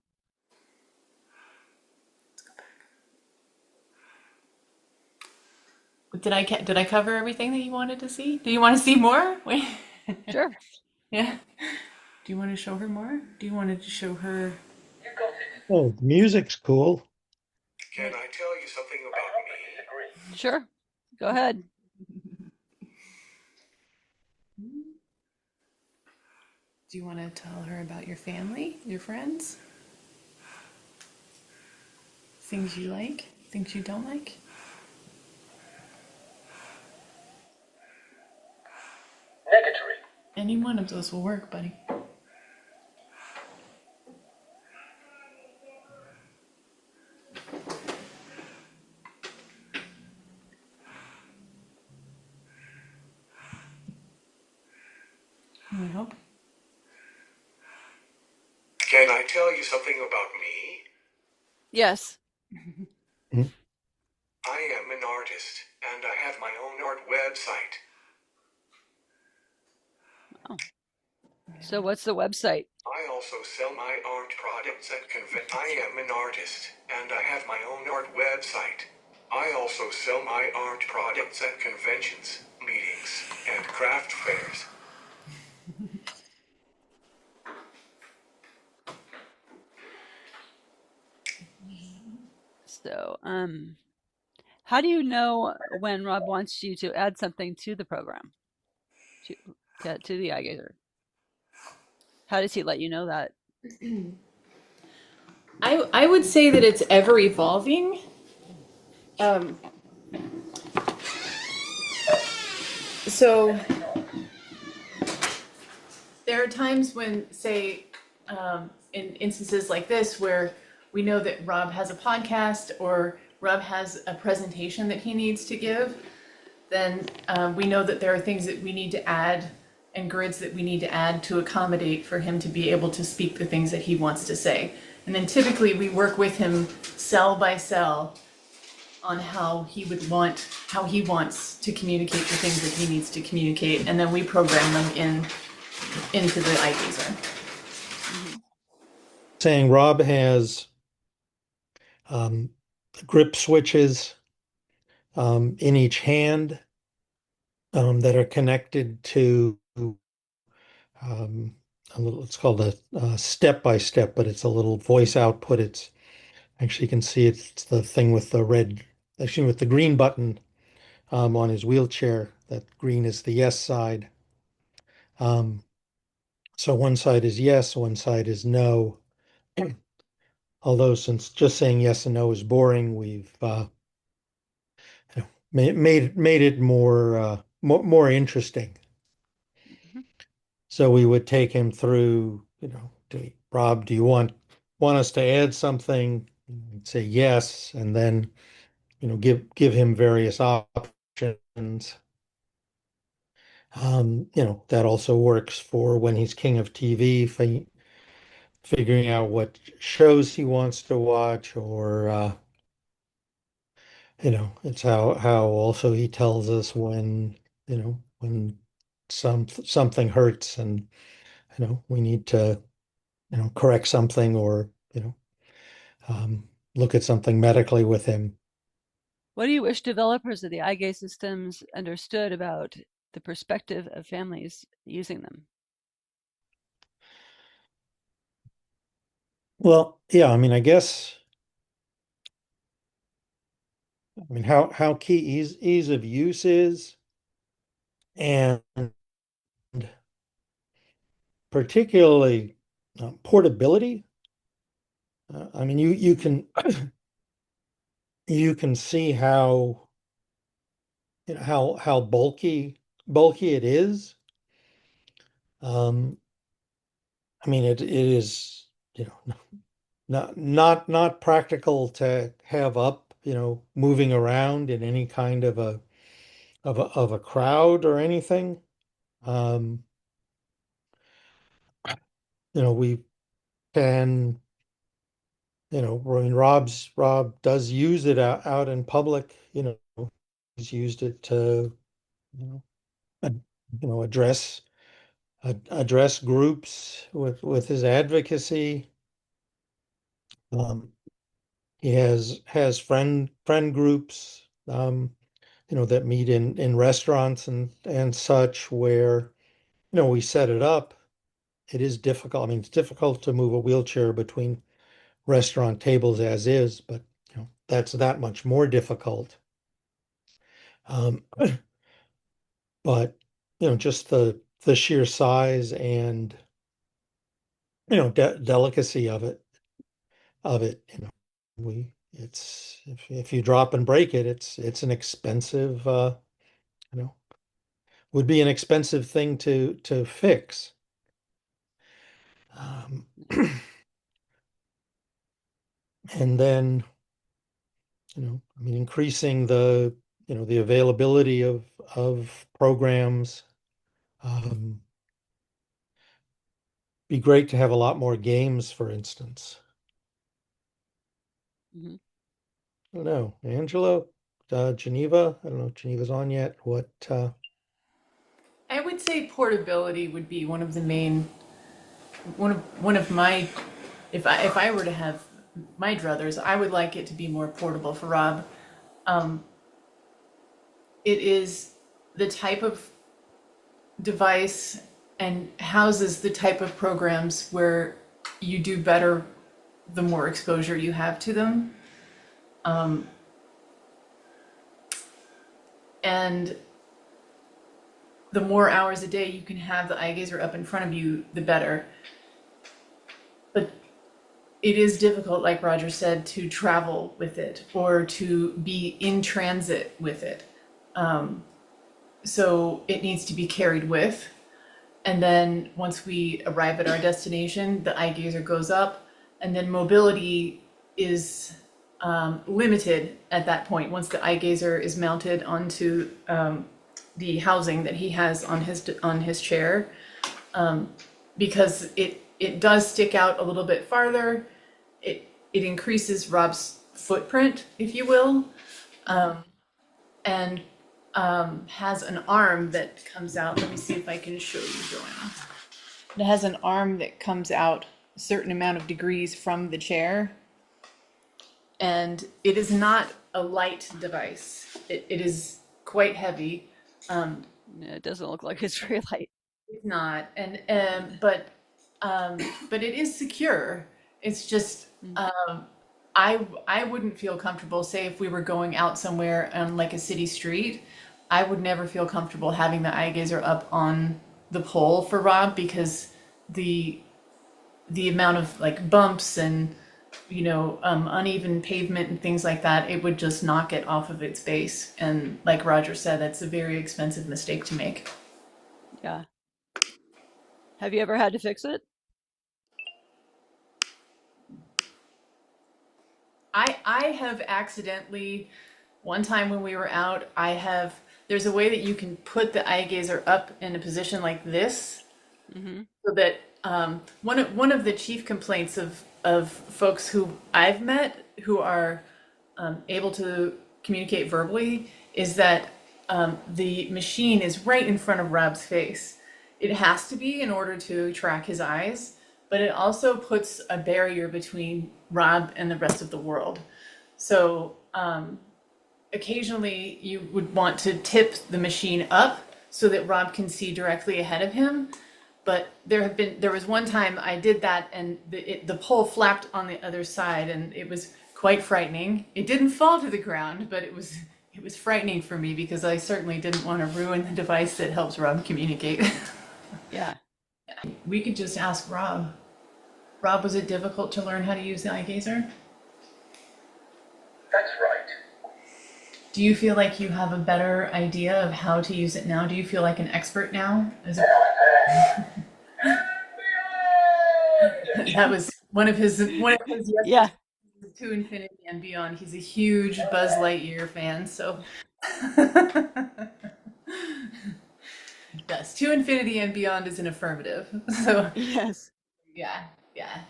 Did I cover everything that you wanted to see? Do you want to see more? Wait. Sure. Yeah. Do you want to show her more? Do you want to show her? Oh, the music's cool. Can I tell you something about me? Sure. Go ahead. Do you want to tell her about your family, your friends? Things you like, things you don't like? Negatory. Any one of those will work, buddy. I hope. Can I tell you something about me? Yes. Mhm. I am an artist, and I have my own art website. Oh. So what's the website? I also sell my art products at I am an artist, and I have my own art website. I also sell my art products at conventions, meetings, and craft fairs. So, how do you know when Rob wants you to add something to the program, to to the iGazer? How does he let you know that? I would say that it's ever evolving. Um, so there are times when, say, in instances like this, where we know that Rob has a podcast or Rob has a presentation that he needs to give, then we know that there are things that we need to add and grids that we need to add to accommodate for him to be able to speak the things that he wants to say. And then typically we work with him cell by cell on how he wants to communicate the things that he needs to communicate, and then we program them into the iGazer. Saying Rob has um, grip switches in each hand that are connected to a little, it's called a step by step, but it's a little voice output. It's Actually, you can see it's the thing with the actually with the green button on his wheelchair. That green is the yes side. Um, so one side is yes, one side is no. Although since just saying yes and no is boring, we've made it more interesting. Mhm. So we would take him through, Rob, do you want us to add something? He'd say yes, and then give him various options. That also works for when he's king of TV, figuring out what shows he wants to watch, or it's how also he tells us when something hurts and we need to correct something or look at something medically with him. What do you wish developers of the eye gaze systems understood about the perspective of families using them? Well, yeah, I mean, how key ease of use is, and particularly portability. I mean, you can see how bulky it is. Um, I mean, it is not practical to have up, moving around in any kind of a crowd or anything. Um, we can, I mean, Rob does use it out in public. He's used it to, you know, ad- address groups with his advocacy. Um, he has friend groups, that meet in restaurants and such where, we set it up. It is difficult. I mean, it's difficult to move a wheelchair between restaurant tables as is, but that's that much more difficult. Um, but just the sheer size and delicacy of it. We it's if you drop and break it, it's an expensive you know would be an expensive thing to fix. Um, and then I mean, increasing the availability of programs. Um, be great to have a lot more games, for instance. Mhm. I don't know, Angela, Geneva. I don't know if Geneva's on yet. What? I would say portability would be one of the main one of my if I were to have my druthers, I would like it to be more portable for Rob. Um, it is the type of device and houses the type of programs where you do better the more exposure you have to them. And the more hours a day you can have the eye gazer up in front of you, the better. But it is difficult, like Roger said, to travel with it or to be in transit with it. So it needs to be carried with. And then once we arrive at our destination, the eye gazer goes up, and then mobility is limited at that point. Once the eye gazer is mounted onto the housing that he has on his chair, because it does stick out a little bit farther. It increases Rob's footprint, if you will, and has an arm that comes out. Let me see if I can show you, Joanna. It has an arm that comes out a certain amount of degrees from the chair, and it is not a light device. It is quite heavy. It doesn't look like it's very light. It's not, and but it is secure. It's just Mm. I wouldn't feel comfortable, say if we were going out somewhere on like a city street, I would never feel comfortable having the eye gazer up on the pole for Rob because the the amount of like bumps and uneven pavement and things like that, it would just knock it off of its base. And like Roger said, that's a very expensive mistake to make. Yeah. Have you ever had to fix it? I have accidentally, one time when we were out, there's a way that you can put the eye gazer up in a position like this, Mm-hmm. so that one of the chief complaints of folks who I've met who are able to communicate verbally is that the machine is right in front of Rob's face. It has to be in order to track his eyes, but it also puts a barrier between Rob and the rest of the world. So occasionally you would want to tip the machine up so that Rob can see directly ahead of him. But there was one time I did that and the pole flapped on the other side and it was quite frightening. It didn't fall to the ground, but it was frightening for me because I certainly didn't want to ruin the device that helps Rob communicate. Yeah. We could just ask Rob. Rob, was it difficult to learn how to use the eye gazer? That's right. Do you feel like you have a better idea of how to use it now? Do you feel like an expert now? That was one of his Yeah. yeses to infinity and beyond. He's a huge Buzz Lightyear fan, so yes, to infinity and beyond is an affirmative. So Yes. yeah, yeah.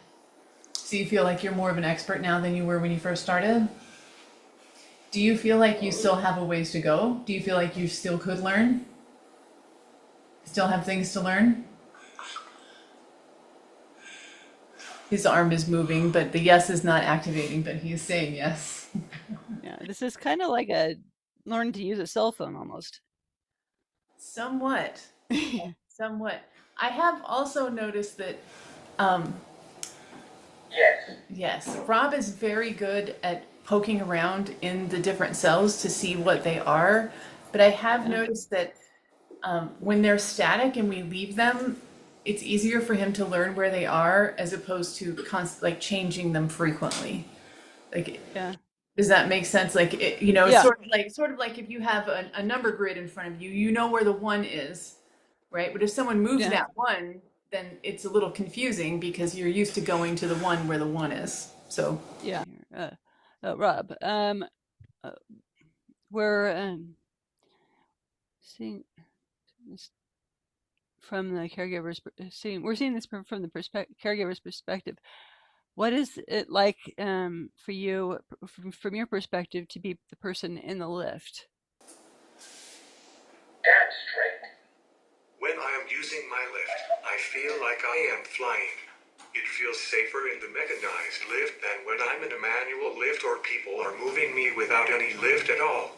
So you feel like you're more of an expert now than you were when you first started? Do you feel like you still have a ways to go? Do you feel like you still could learn? Still have things to learn? His arm is moving, but the yes is not activating, but he is saying yes. Yeah. This is kind of like a learn to use a cell phone almost. Somewhat. Somewhat. I have also noticed that um, Yes. yes, Rob is very good at poking around in the different cells to see what they are, but I have noticed that when they're static and we leave them, it's easier for him to learn where they are as opposed to like changing them frequently. Like, Yeah. does that make sense? Like, it's Yeah. sort of like if you have a number grid in front of you, you know where the one is, right? But if someone moves Yeah. that one, then it's a little confusing because you're used to going to the one where the one is. So Yeah. Rob, uh, we're seeing this from the caregiver's we're seeing this from the caregiver's perspective. What is it like for you, from your perspective, to be the person in the lift? Damn straight. When I am using my lift, I feel like I am flying. It feels safer in the mechanized lift than when I'm in a manual lift or people are moving me without any lift at all.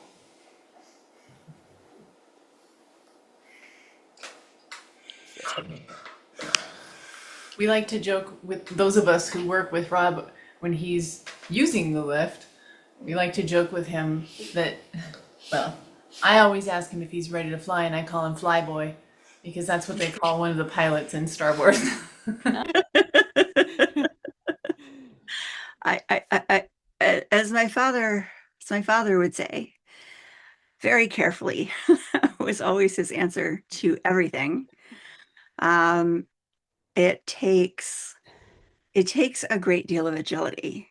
we like to joke with those of us who work with Rob when he's using the lift. We like to joke with him that, well, I always ask him if he's ready to fly, and I call him Flyboy because that's what they call one of the pilots in Star Wars. As my father would say, very carefully was always his answer to everything. It takes a great deal of agility.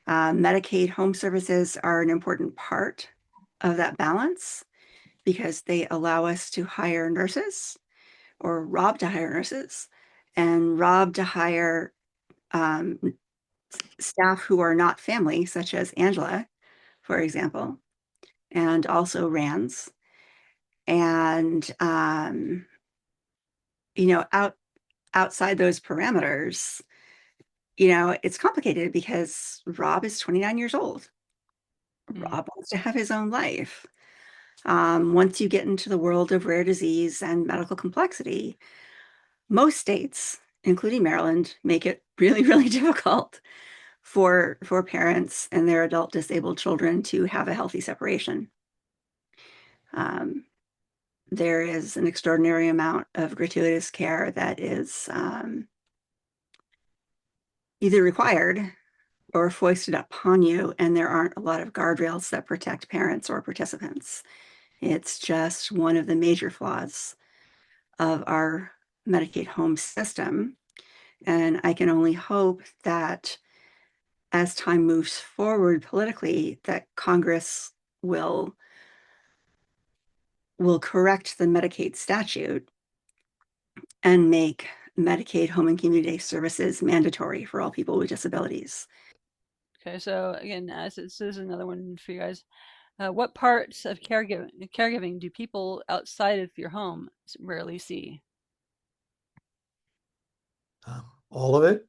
Medicaid home services are an important part of that balance because they allow us to hire nurses, or Rob to hire nurses, and Rob to hire staff who are not family, such as Angela, for example, and also Rands. And outside those parameters, it's complicated because Rob is 29 years old. Rob wants to have his own life. Once you get into the world of rare disease and medical complexity, most states, including Maryland, make it really, really difficult for parents and their adult disabled children to have a healthy separation. There is an extraordinary amount of gratuitous care that is either required or foisted upon you, and there aren't a lot of guardrails that protect parents or participants. It's just one of the major flaws of our Medicaid home system. And I can only hope that as time moves forward politically, that Congress will correct the Medicaid statute and make Medicaid home and community services mandatory for all people with disabilities. Okay, so again, this is another one for you guys. What parts of caregiving do people outside of your home rarely see? All of it.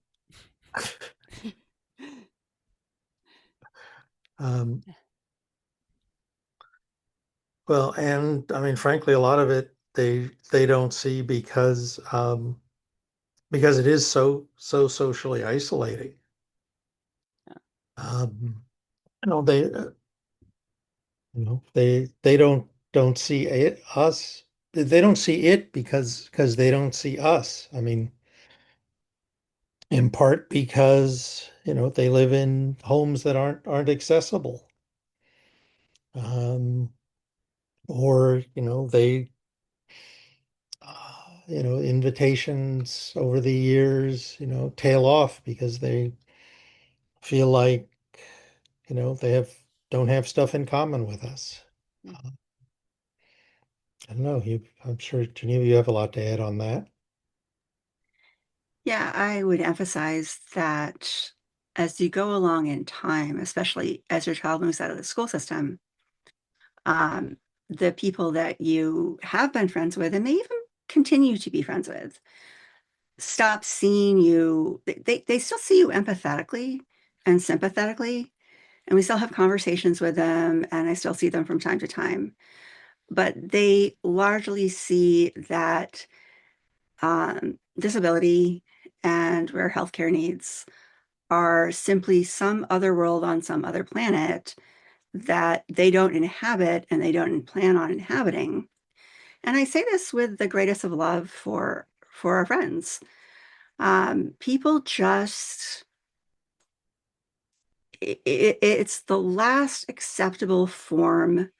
Um, well, and I mean, frankly, a lot of it they don't see because it is so socially isolating. Um, you know, they don't see us. They don't see it because they don't see us. I mean, in part because they live in homes that aren't accessible, um, or invitations over the years tail off because they feel like they don't have stuff in common with us. Mm. I don't know. I'm sure, Geneva, you have a lot to add on that. Yeah, I would emphasize that as you go along in time, especially as your child moves out of the school system, um, the people that you have been friends with and may even continue to be friends with stop seeing you. They still see you empathetically and sympathetically, and we still have conversations with them, and I still see them from time to time. But they largely see that disability and rare healthcare needs are simply some other world on some other planet that they don't inhabit and they don't plan on inhabiting. And I say this with the greatest of love for our friends. People just it's the last acceptable form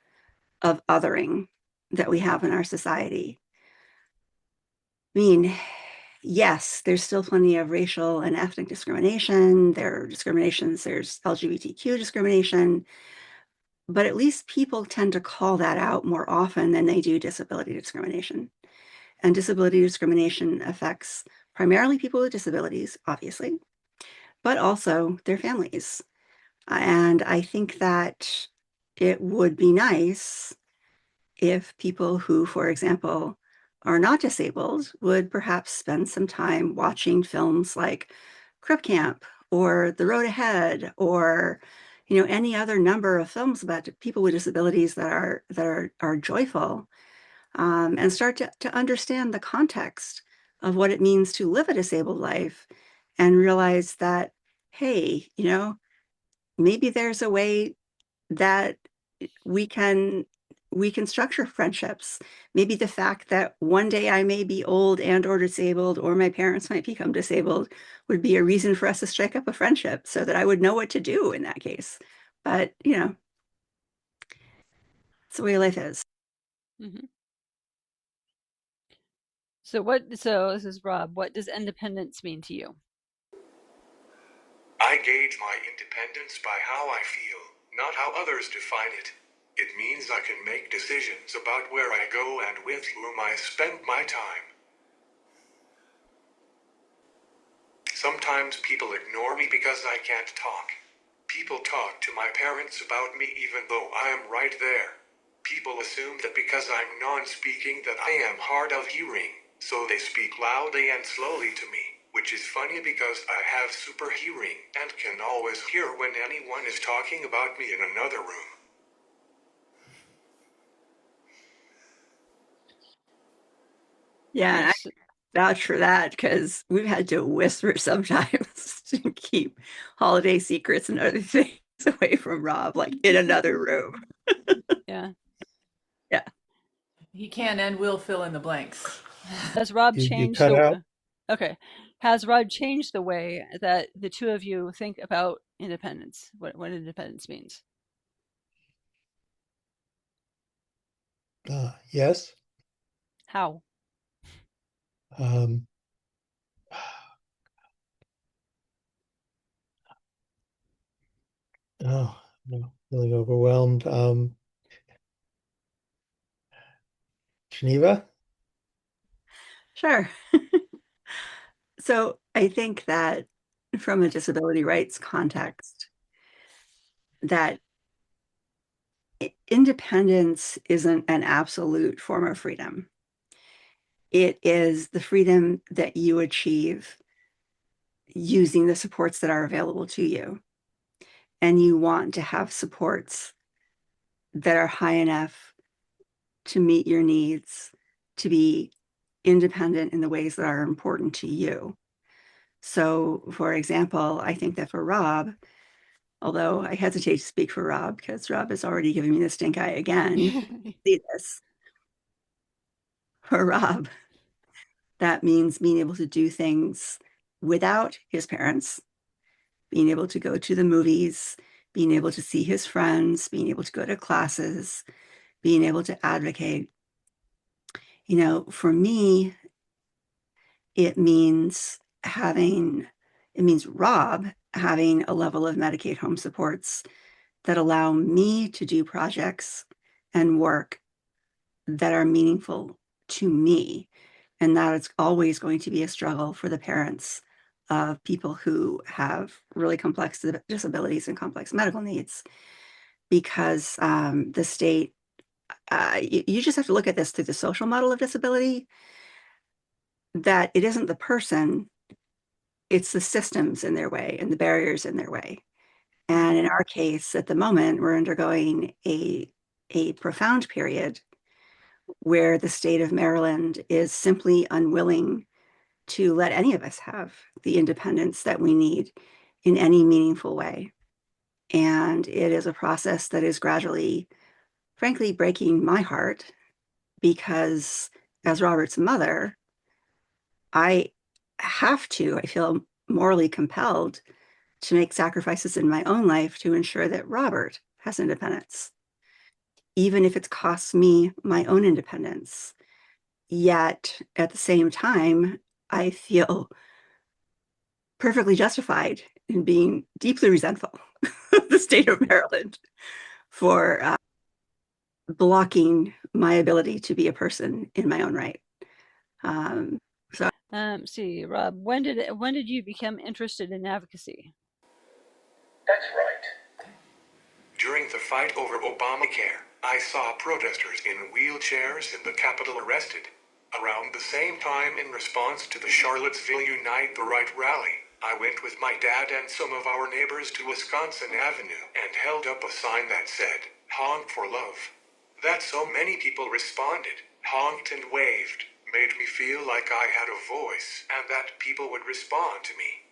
of othering that we have in our society. I mean, yes, there's still plenty of racial and ethnic discrimination. There are discriminations, there's LGBTQ discrimination, but at least people tend to call that out more often than they do disability discrimination. And disability discrimination affects primarily people with disabilities, obviously, but also their families. And I think that it would be nice if people who, for example, are not disabled would perhaps spend some time watching films like Crip Camp or The Road Ahead or any other number of films about people with disabilities that are joyful, and start to understand the context of what it means to live a disabled life and realize that, hey, maybe there's a way that we can structure friendships. Maybe the fact that one day I may be old and or disabled, or my parents might become disabled, would be a reason for us to strike up a friendship so that I would know what to do in that case. But it's the way life is. Hmm. So this is Rob. What does independence mean to you? I gauge my independence by how I feel, not how others define it. It means I can make decisions about where I go and with whom I spend my time. Sometimes people ignore me because I can't talk. People talk to my parents about me even though I am right there. People assume that because I'm non-speaking that I am hard of hearing, so they speak loudly and slowly to me, which is funny because I have super hearing and can always hear when anyone is talking about me in another room. Yeah, and I Yes. vouch for that because we've had to whisper sometimes to keep holiday secrets and other things away from Rob, like in another room. Yeah. Yeah. He can and will fill in the blanks. Has Rob You changed cut the out. okay? Has Rob changed the way that the two of you think about independence? What independence means? Yes. How? Um, oh, no, feeling overwhelmed. Geneva? Sure. So I think that from a disability rights context, that independence isn't an absolute form of freedom. It is the freedom that you achieve using the supports that are available to you. And you want to have supports that are high enough to meet your needs, to be independent in the ways that are important to you. So, for example, I think that for Rob, although I hesitate to speak for Rob because Rob has already given me the stink eye again, see this. For Rob, that means being able to do things without his parents, being able to go to the movies, being able to see his friends, being able to go to classes, being able to advocate. For me, it means Rob having a level of Medicaid home supports that allow me to do projects and work that are meaningful to me. And that it's always going to be a struggle for the parents of people who have really complex disabilities and complex medical needs, because the state, you just have to look at this through the social model of disability, that it isn't the person, it's the systems in their way and the barriers in their way. And in our case, at the moment, we're undergoing a profound period where the state of Maryland is simply unwilling to let any of us have the independence that we need in any meaningful way. And it is a process that is gradually, frankly, breaking my heart, because as Robert's mother, I I feel morally compelled to make sacrifices in my own life to ensure that Robert has independence, even if it costs me my own independence. Yet at the same time, I feel perfectly justified in being deeply resentful of the state of Maryland for blocking my ability to be a person in my own right. Um, so See, Rob, when did you become interested in advocacy? That's right. During the fight over Obamacare, I saw protesters in wheelchairs in the Capitol arrested. Around the same time, in response to the Charlottesville Unite the Right rally, I went with my dad and some of our neighbors to Wisconsin Avenue and held up a sign that said, "Honk for love." That so many people responded, honked and waved, made me feel like I had a voice and that people would respond to me.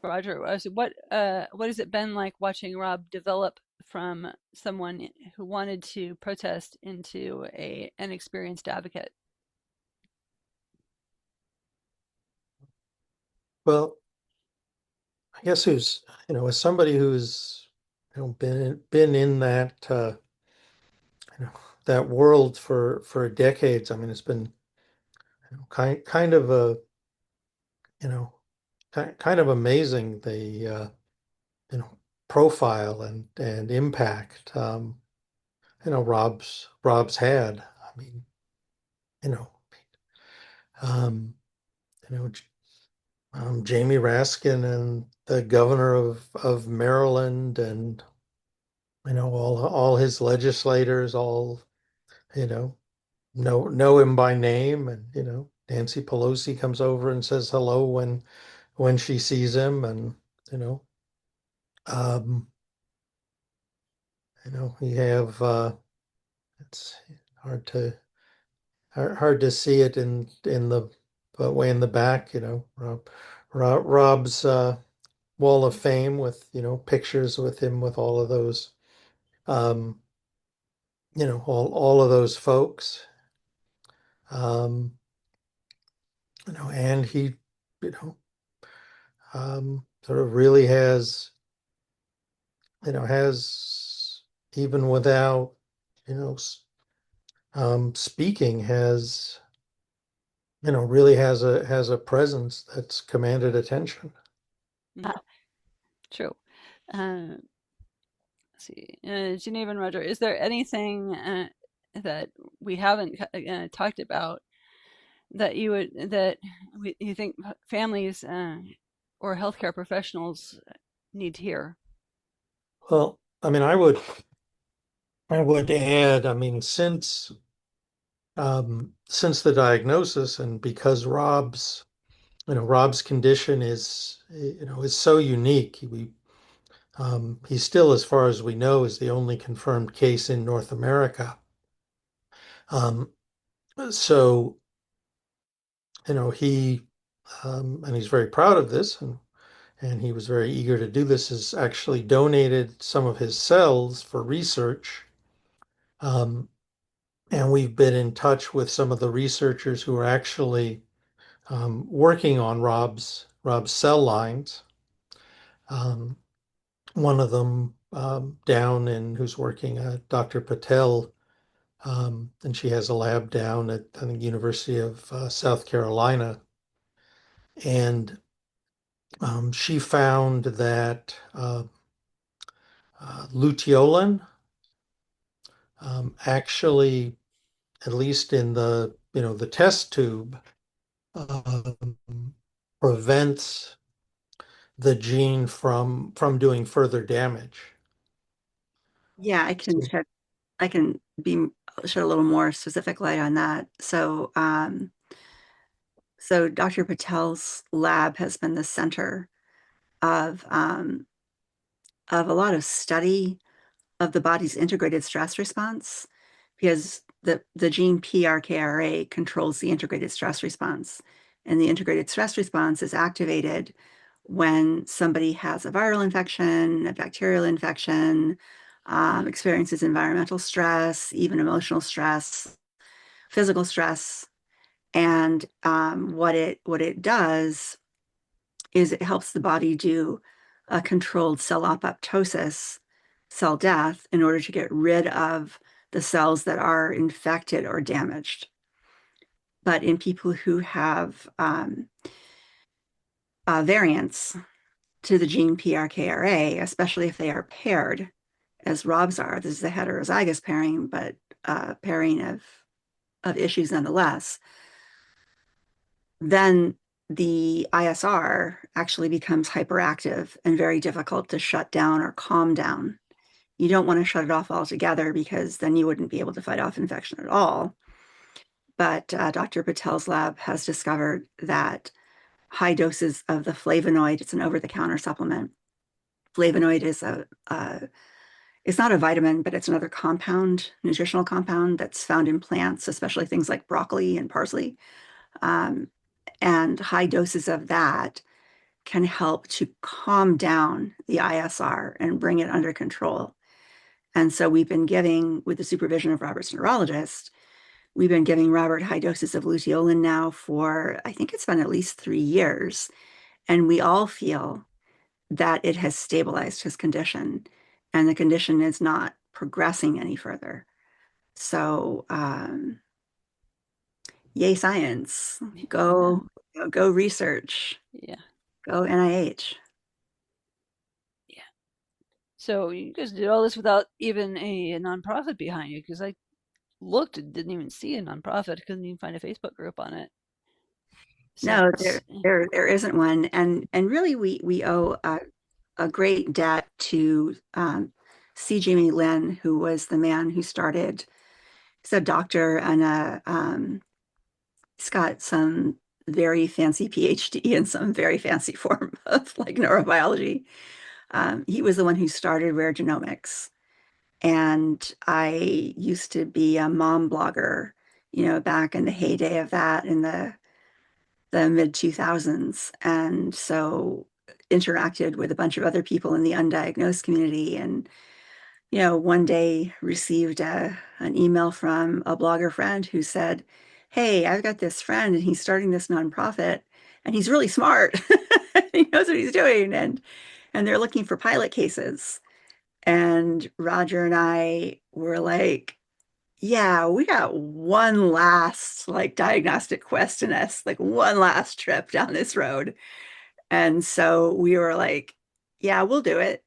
Roger, what has it been like watching Rob develop from someone who wanted to protest into an experienced advocate? Well, I guess as somebody who's, been in you know, that world for decades. I mean, it's been kind of you know, kind of amazing you know, profile and impact, Rob's had. I mean, you know, um, you know, Jamie Raskin and the governor of Maryland, and all his legislators all you know him by name, and Nancy Pelosi comes over and says hello when she sees him, and you know um we have it's hard to hard to see it in the way in the back. Rob's Wall of Fame with, pictures with him with all of those, um, all of those folks. Um, and he, sort of really has even without, you know, speaking, really has a presence that's commanded attention. Yeah, true. Let's see, Geneva and Roger, is there anything that we haven't talked about that you think families or healthcare professionals need to hear? Well, I mean, I would add, I mean, since the diagnosis and because Rob's condition is so unique. He still, as far as we know, is the only confirmed case in North America. Um, so, and he's very proud of this, and he was very eager to do this, has actually donated some of his cells for research. Um, and we've been in touch with some of the researchers who are actually working on Rob's cell lines. Um, One of them down in who's working, Dr. Patel, and she has a lab down at the University of South Carolina, and she found that luteolin actually, at least in the test tube, um, prevents the gene from doing further damage. Yeah, So, I can shed a little more specific light on that. So Dr. Patel's lab has been the center of of a lot of study of the body's integrated stress response because the gene PRKRA controls the integrated stress response. And the integrated stress response is activated when somebody has a viral infection, a bacterial infection, experiences environmental stress, even emotional stress, physical stress. And what it does is it helps the body do a controlled cell apoptosis, cell death, in order to get rid of the cells that are infected or damaged. But in people who have variants to the gene PRKRA, especially if they are paired, as Rob's are, this is a heterozygous pairing, but pairing of issues nonetheless, then the ISR actually becomes hyperactive and very difficult to shut down or calm down. You don't want to shut it off altogether because then you wouldn't be able to fight off infection at all. But Dr. Patel's lab has discovered that high doses of the flavonoid, it's an over-the-counter supplement. Flavonoid is it's not a vitamin, but it's another compound, nutritional compound that's found in plants, especially things like broccoli and parsley. Um, and high doses of that can help to calm down the ISR and bring it under control. And so we've been giving, with the supervision of Robert's neurologist, we've been giving Robert high doses of luteolin now for, I think it's been at least 3 years. And we all feel that it has stabilized his condition and the condition is not progressing any further. So, yay, science. Yeah, Go research. yeah, Go NIH. yeah. So you guys did all this without even a nonprofit behind you, because I looked and didn't even see a nonprofit. Couldn't even find a Facebook group on it. So No, it's there isn't one, and really we owe a great debt to C. Jamie Lin, who was the man who started. He's a doctor and he's got some very fancy PhD in some very fancy form of like neurobiology. He was the one who started rare genomics, and I used to be a mom blogger, back in the heyday of that in the the mid 2000s. And so interacted with a bunch of other people in the undiagnosed community. And, one day received an email from a blogger friend who said, "Hey, I've got this friend and he's starting this nonprofit and he's really smart. He knows what he's doing. And they're looking for pilot cases." And Roger and I were like, yeah, we got one last like diagnostic quest in us, like one last trip down this road. And so we were like, yeah, we'll do it.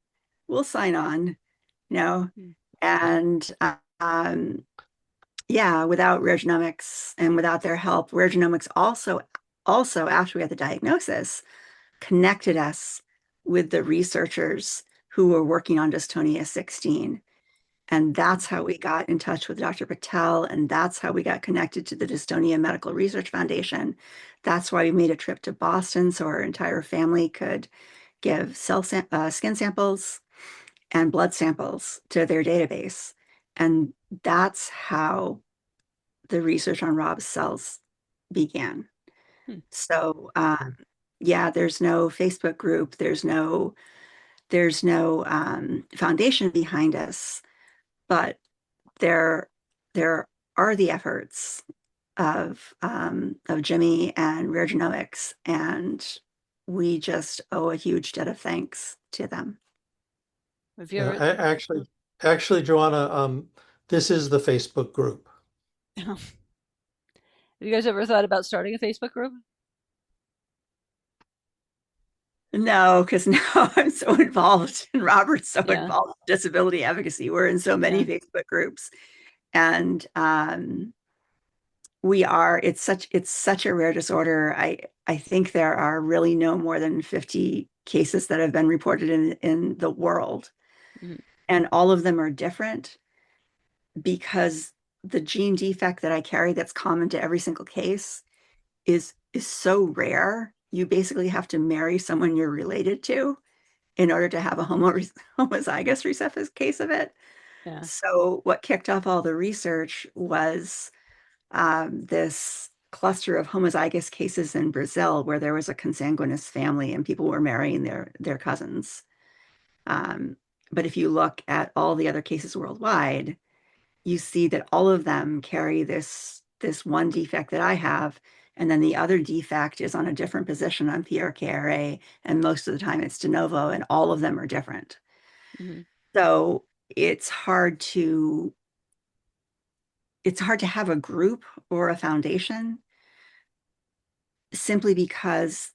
We'll sign on, you know. Mm. And yeah, without Rare Genomics and without their help, Rare Genomics also after we had the diagnosis, connected us with the researchers who were working on dystonia 16. And that's how we got in touch with Dr. Patel. And that's how we got connected to the Dystonia Medical Research Foundation. That's why we made a trip to Boston so our entire family could give skin samples and blood samples to their database. And that's how the research on Rob's cells began. Hmm. So, yeah, there's no Facebook group. There's no foundation behind us, but there there are the efforts of Jimmy and Rare Genomics, and we just owe a huge debt of thanks to them. Have you Yeah, ever, actually, Joanna, this is the Facebook group. have you guys ever thought about starting a Facebook group? No, because now I'm so involved, and Robert's so Yeah, involved in disability advocacy. We're in so many yeah. Facebook groups, and it's such a rare disorder. I think there are really no more than 50 cases that have been reported in the world, Mhm. and all of them are different because the gene defect that I carry that's common to every single case is so rare. You basically have to marry someone you're related to in order to have a homozygous recessive case of it. Yeah. So what kicked off all the research was this cluster of homozygous cases in Brazil where there was a consanguineous family and people were marrying their cousins. Um, but if you look at all the other cases worldwide, you see that all of them carry this one defect that I have, and then the other defect is on a different position on PRKRA, and most of the time it's de novo, and all of them are different. Hmm. So it's hard to have a group or a foundation simply because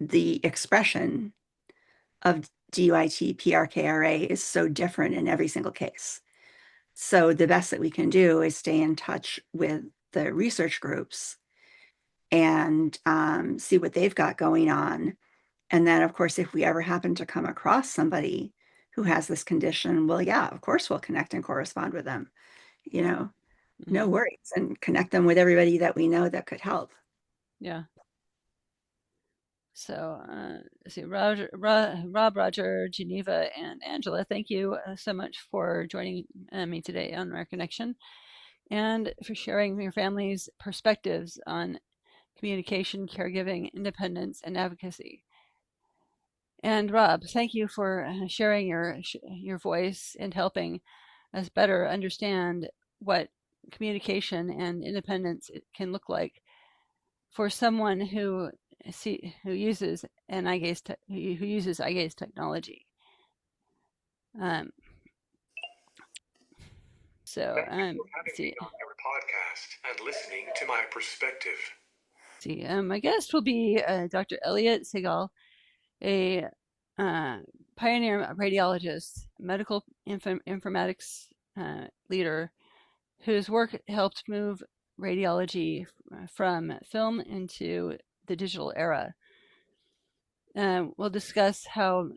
the expression of DYT-PRKRA is so different in every single case. So the best that we can do is stay in touch with the research groups and see what they've got going on. And then, of course, if we ever happen to come across somebody who has this condition, well, yeah, of course, we'll connect and correspond with them, you know, no Hmm. worries, and connect them with everybody that we know that could help. Yeah. So, let's see, Rob, Roger, Geneva, and Angela, thank you so much for joining me today on Rare Connection and for sharing your family's perspectives on communication, caregiving, independence, and advocacy. And Rob, thank you for sharing your voice and helping us better understand what communication and independence can look like for someone who uses who uses eye gaze technology. Um, so Thank you for let's having me see. on your podcast and listening to my perspective. My guest will be Dr. Elliot Segal, a uh, pioneer radiologist, medical informatics leader whose work helped move radiology from film into the digital era. We'll discuss how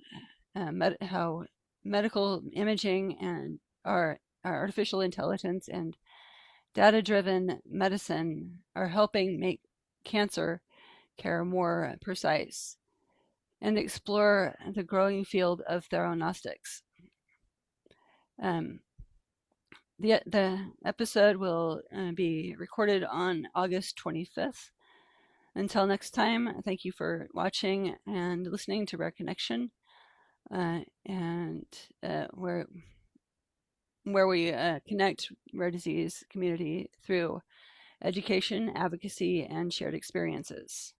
medical imaging and our artificial intelligence and data-driven medicine are helping make cancer care more precise and explore the growing field of theranostics. Um, the episode will be recorded on August 25th, Until next time, thank you for watching and listening to Rare Connection, and where we connect rare disease community through education, advocacy, and shared experiences.